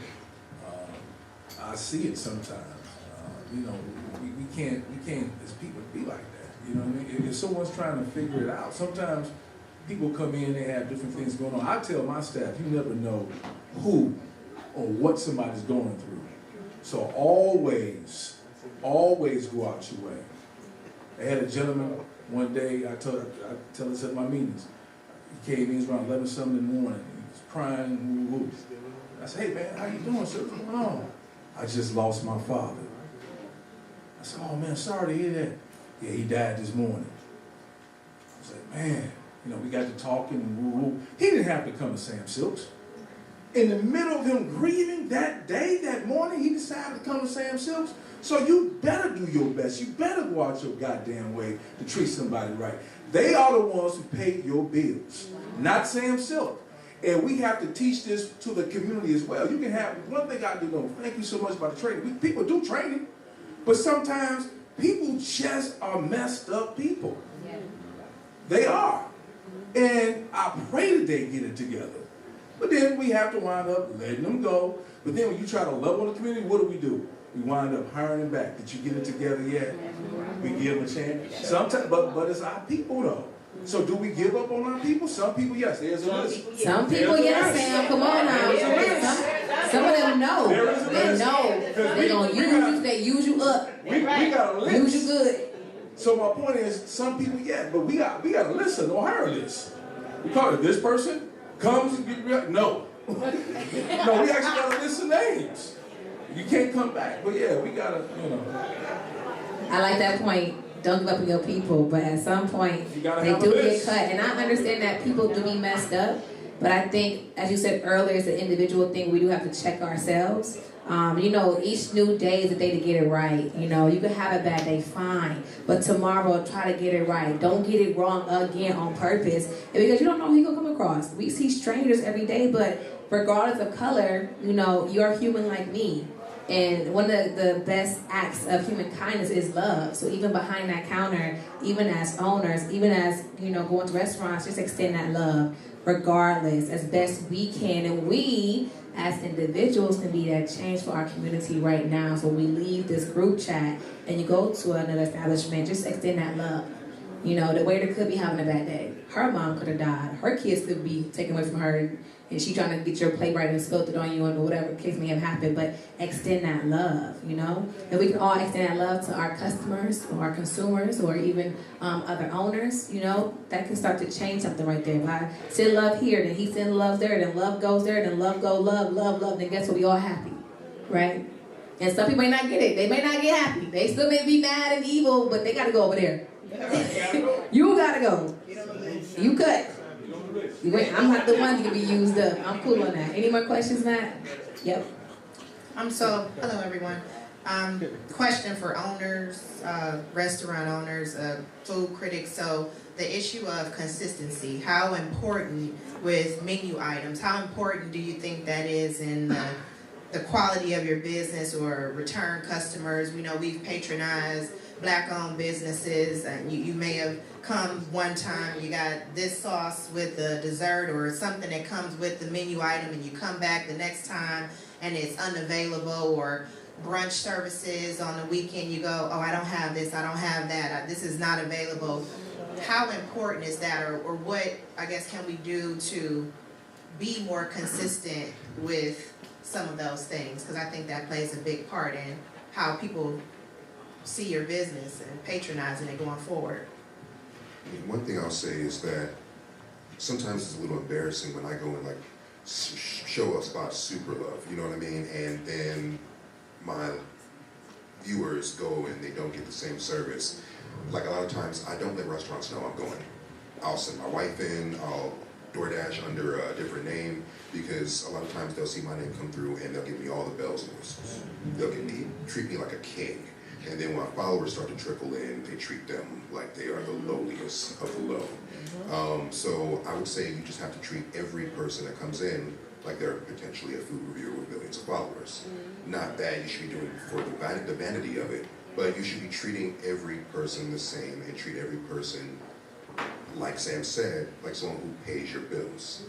I see it sometimes. We can't as people be like that. You know what I mean? If someone's trying to figure it out, sometimes people come in, they have different things going on. I tell my staff, you never know who or what somebody's going through. So always go out your way. I had a gentleman one day, I tell this at my meetings. He came in, it was around 11 something in the morning. He was crying, woo-woo. I said, hey man, how you doing, sir? What's going on? I just lost my father. I said, oh man, sorry to hear that. Yeah, he died this morning. I said, man, we got to talking and woo-woo. He didn't have to come to Sam Silks. In the middle of him grieving that day, that morning, he decided to come to Sam Silks. So you better do your best. You better go out your goddamn way to treat somebody right. They are the ones who pay your bills, not Sam Silk. And we have to teach this to the community as well. You can have, one thing I do know, thank you so much about the training. People do training, but sometimes people just are messed up people. Yeah. They are. And I pray that they get it together. But then we have to wind up letting them go. But then when you try to love on the community, what do? We wind up hiring them back. Did you get it together yet? We give them a chance. Sometimes, but it's our people though. So do we give up on our people? Some people, yes. There's a list. Some people, yes, Sam. Come on now. Some of them know. They know. They're going to use you. They use you up. We got a list. Use you good. So my point is, some people, yeah, but we got to listen on her list. We call it this person comes and get no. No, we actually got to list the names. You can't come back, but yeah, we got to, you know. I like that point. Don't give up on your people, but at some point, they do get cut. And I understand that people do be messed up, but I think, as you said earlier, it's an individual thing. We do have to check ourselves. You know, each new day is a day to get it right. You know, you can have a bad day, fine. But tomorrow, try to get it right. Don't get it wrong again on purpose. And because you don't know who you're going to come across. We see strangers every day, but regardless of color, you know, you're human like me. And one of the best acts of human kindness is love. So even behind that counter, even as owners, even as, you know, going to restaurants, just extend that love regardless as best we can. And we, as individuals, can be that change for our community right now. So we leave this group chat and you go to another establishment, just extend that love. You know, the waiter could be having a bad day. Her mom could have died. Her kids could be taken away from her, and she trying to get your plate right and spilled it on you, and whatever case may have happened. But extend that love, you know? And we can all extend that love to our customers or our consumers or even other owners, you know? That can start to change something right there. If I send love here, then he sends love there, then love goes there, then love go love, then guess what? We all happy, right? And some people may not get it. They may not get happy. They still may be mad and evil, but they got to go over there. You gotta go. You cut. I'm not the one that can be used up. I'm cool on that. Any more questions, Matt? Yep. Hello everyone. Question for owners, restaurant owners, food critics. So the issue of consistency, how important with menu items, how important do you think that is in the quality of your business or return customers? We know we've patronized Black-owned businesses, and you may have come one time, you got this sauce with the dessert or something that comes with the menu item, and you come back the next time and it's unavailable, or brunch services on the weekend, you go, oh, I don't have this, I don't have that, this is not available. How important is that, or what, I guess, can we do to be more consistent with some of those things? Because I think that plays a big part in how people see your business and patronizing it going forward. One thing I'll say is that sometimes it's a little embarrassing when I go and like show a spot super love, you know what I mean? And then my viewers go and they don't get the same service. Like a lot of times I don't let restaurants know I'm going. I'll send my wife in, I'll DoorDash under a different name, because a lot of times they'll see my name come through and they'll give me all the bells and whistles. They'll treat me like a king. And then when followers start to trickle in, they treat them like they are the lowliest of the low. So I would say you just have to treat every person that comes in like they're potentially a food reviewer with millions of followers. Not that you should be doing it for the vanity of it, but you should be treating every person the same and treat every person, like Sam said, like someone who pays your bills.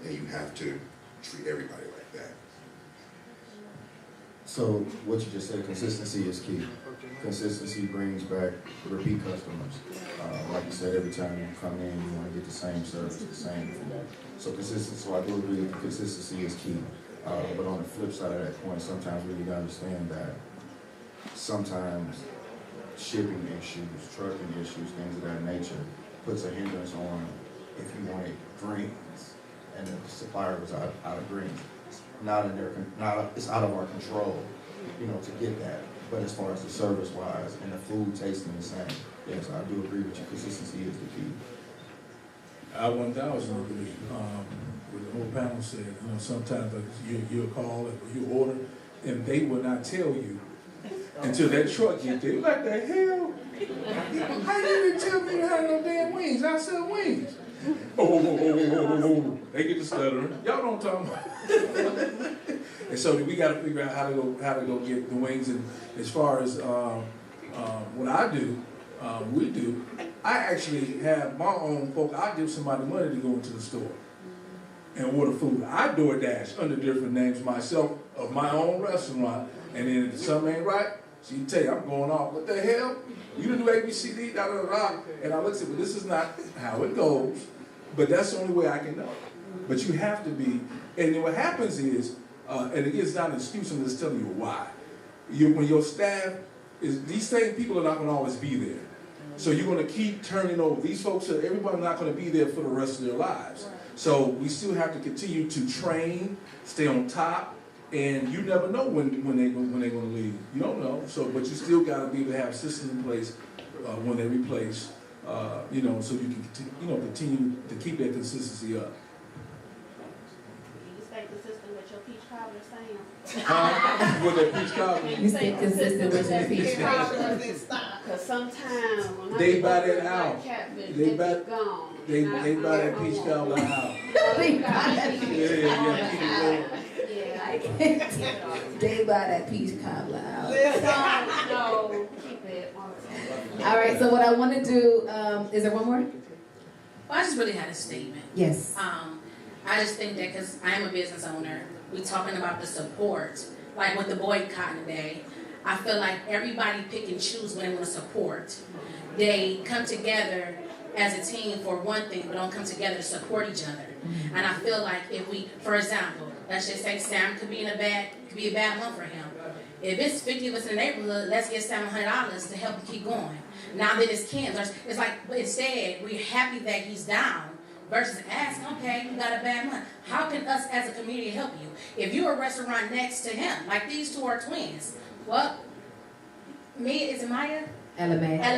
And you have to treat everybody like that. So what you just said, consistency is key. Consistency brings back repeat customers. Like you said, every time you come in, you want to get the same service, the same food. So consistency, so I do agree that consistency is key. But on the flip side of that coin, sometimes we need to understand that sometimes shipping issues, trucking issues, things of that nature, puts a hindrance on if you wanted greens and the supplier was out of greens. It's out of our control, you know, to get that. But as far as the service-wise and the food tasting the same, yes, I do agree with you. Consistency is the key. I 1,000 agree. What the whole panel said, you know, sometimes you'll call, you order, and they will not tell you until that truck gets there. Like the hell? How you didn't tell me you had no damn wings? I said wings. Oh. They get the stuttering. Y'all don't talk about. And so we got to figure out how to go get the wings. And as far as what I do, we do, I actually have my own folk. I give somebody money to go into the store and order food. I DoorDash under different names myself of my own restaurant. And then if something ain't right, she can tell you, I'm going off. What the hell? You didn't do ABCD, da da da. And I looked at it, well, this is not how it goes. But that's the only way I can know. But you have to be, and then what happens is, and again, it's not an excuse, I'm just telling you why. When your staff is, these same people are not going to always be there. So you're going to keep turning over. These folks, everybody's not going to be there for the rest of their lives. So we still have to continue to train, stay on top, and you never know when they're going to leave. You don't know. So, but you still got to be able to have systems in place when they replace, so you can continue to keep that consistency up. You stay consistent with your peach cobbler, Sam. With that peach cobbler? You stay consistent with your peach cobbler. Because sometimes when They I buy that out. They buy that peach cobbler out. They buy that peach cobbler out. No, keep it on the All right, so what I want to do, is there one more? Well, I just really had a statement. Yes. I just think that because I am a business owner, we're talking about the support. Like with the boycott today, I feel like everybody pick and choose when they want to support. They come together as a team for one thing, but don't come together to support each other. And I feel like if we, for example, let's just say Sam could be a bad month for him. If it's 50 of us in the neighborhood, let's get $700 to help him keep going. Now that it's Kim's, it's like instead we're happy that he's down versus asking, okay, you got a bad month. How can us as a community help you? If you're a restaurant next to him, like these two are twins, well, is it Maya? LMA, I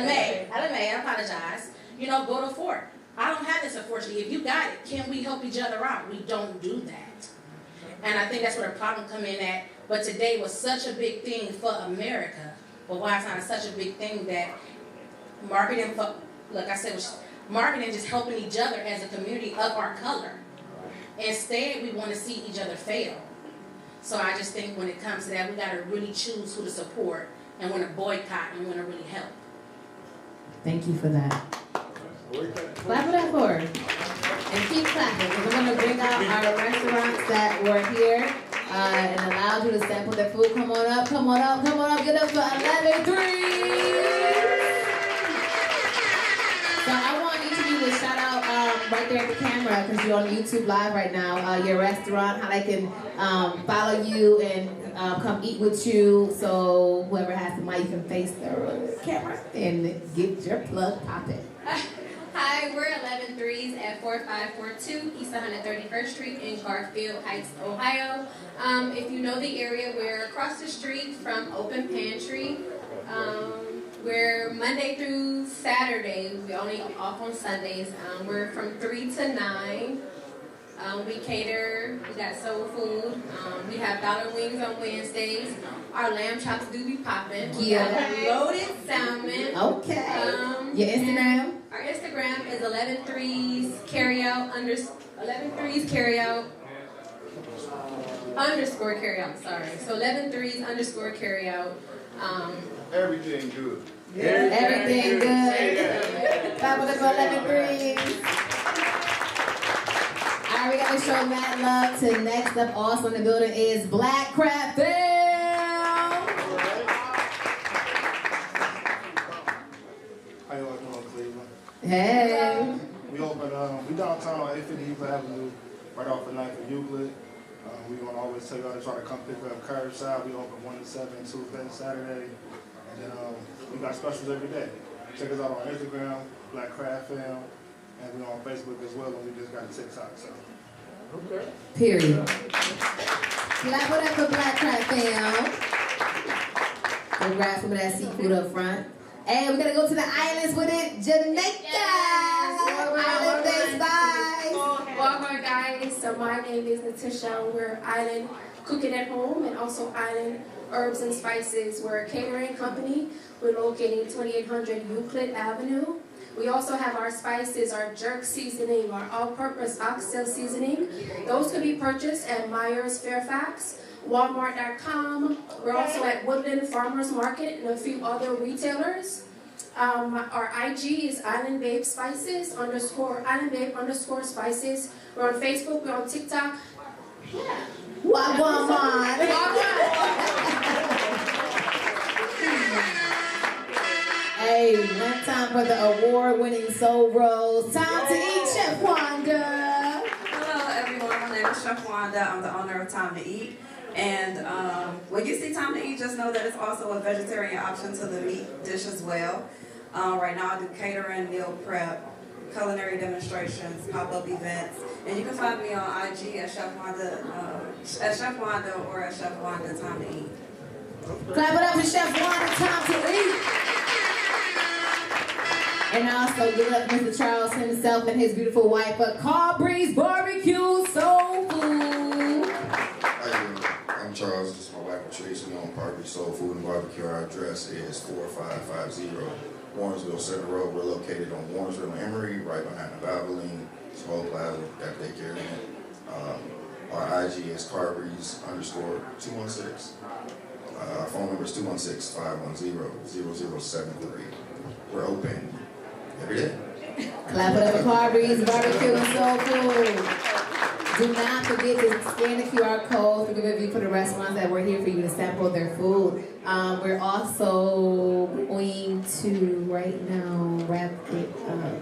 apologize. Go to Fort. I don't have this, unfortunately. If you got it, can we help each other out? We don't do that. And I think that's where the problem come in at. But today was such a big thing for America. But why it's not such a big thing that marketing, marketing just helping each other as a community of our color. Instead, we want to see each other fail. So I just think when it comes to that, we got to really choose who to support and when to boycott and when to really help. Thank you for that. Clap it up for her. And keep clapping, because I'm going to bring out our restaurants that were here and allowed you to sample their food. Come on up, come on up, come on up. Get up to 11-3. So I want each of you to shout out right there at the camera, because you're on YouTube Live right now, your restaurant, how they can follow you and come eat with you. So whoever has the mic can face the camera and get your plug popping. Hi, we're 11-3s at 4542 East 131st Street in Garfield Heights, Ohio. If you know the area, we're across the street from Open Pantry. We're Monday through Saturday. We only off on Sundays. We're from 3 to 9. We cater. We got soul food. We have dollar wings on Wednesdays. Our lamb chops do be popping. Yeah. Loaded salmon. Okay. Your Instagram? Our Instagram is 11-3s carryout underscore carryout. Sorry. So 11-3s underscore carryout. Everything good. Everything good. Clap it up for 11-3s. All right, we got to show mad love to next up. Also in the building is Black Crab Film. How you all doing, Cleveland? Hey. We open, we downtown on 850 Euclid Avenue, right off the 9th of Euclid. We want to always tell y'all to try to come pick up curbside. We open 1 to 7, Tuesday and Saturday. And then we got specials every day. Check us out on Instagram, Black Crab Film, and we're on Facebook as well, and we just got a TikTok. So. Okay. Period. Clap it up for Black Crab Film. Go grab some of that seafood up front. And we're gonna go to the islands with it, Jamaica. Island-based vibes. Welcome, guys. So my name is Natisha. We're Island Cooking at Home and also Island Herbs and Spices. We're a catering company. We're located 2800 Euclid Avenue. We also have our spices, our jerk seasoning, our all-purpose oxtail seasoning. Those can be purchased at Myers Fairfax, Walmart.com. We're also at Woodland Farmers Market and a few other retailers. Our IG is Island Babe Spices Island Babe _ Spices. We're on Facebook. We're on TikTok. Yeah. Wagwan. Hey, one time for the award-winning Soul Rolls. Time to eat, Chef Wanda. Hello, everyone. My name is Chef Wanda. I'm the owner of Time to Eat. And when you see Time to Eat, just know that it's also a vegetarian option to the meat dish as well. Right now I do catering, meal prep, culinary demonstrations, pop-up events, and you can find me on IG at Chef Wanda or at Chef Wanda Time to Eat. Clap it up for Chef Wanda Time to Eat. And also give it up to Mr. Charles himself and his beautiful wife at Carbreeze Barbecue Soul Food. How you doing? I'm Charles. This is my wife Patrice. We own Carbreeze Soul Food and Barbecue. Our address is 4550 Warrensville Center Road. We're located on Warrensville and Emory, right behind the Valvoline. It's whole plaza. Got to take care of it. Our IG is Carbreeze_216. Our phone number is 216-510-0073. We're open every day. Clap it up for Carbreeze Barbecue and Soul Food. Do not forget to scan the QR code to give a review for the restaurants that were here for you to sample their food. We're also going to right now wrap it up.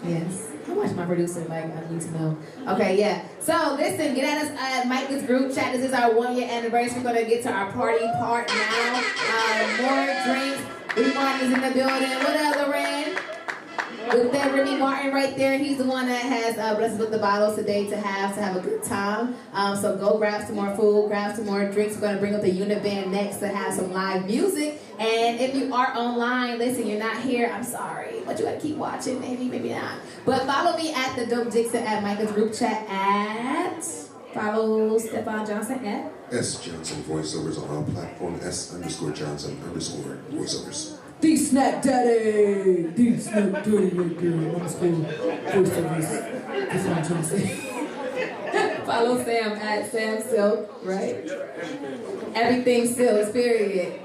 Yes. How much my producer like? I need to know. Okay, yeah. So listen, get at us at Micah's group chat. This is our 1-year anniversary. We're gonna get to our party part now. More drinks. Remartin is in the building. What up, Lorraine? With that Remy Martin right there, he's the one that has blessed us with the bottles today to have a good time. So go grab some more food, grab some more drinks. We're going to bring up the unit band next to have some live music. And if you are online, listen, you're not here, I'm sorry, but you got to keep watching, maybe not. But follow me at the Dope Dixon at Micah's group chat at, follow Stefan Johnson at S Johnson Voiceovers on all platforms. S_Johnson_voiceovers. The Snack Daddy! The Snack Daddy right there. Voiceovers. That's what I'm trying to say. Follow Sam at Sam Silk, right? Everything Silk, period.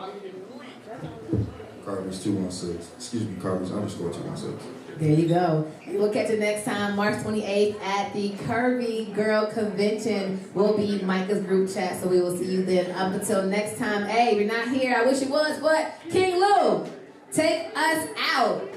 Carbreeze 216. Excuse me, Carbreeze_216. There you go. We'll catch you next time, March 28th at the Curvy Girl Convention. Will be Micah's group chat, so we will see you then. Up until next time. Hey, you're not here. I wish you was, but King Lou, take us out.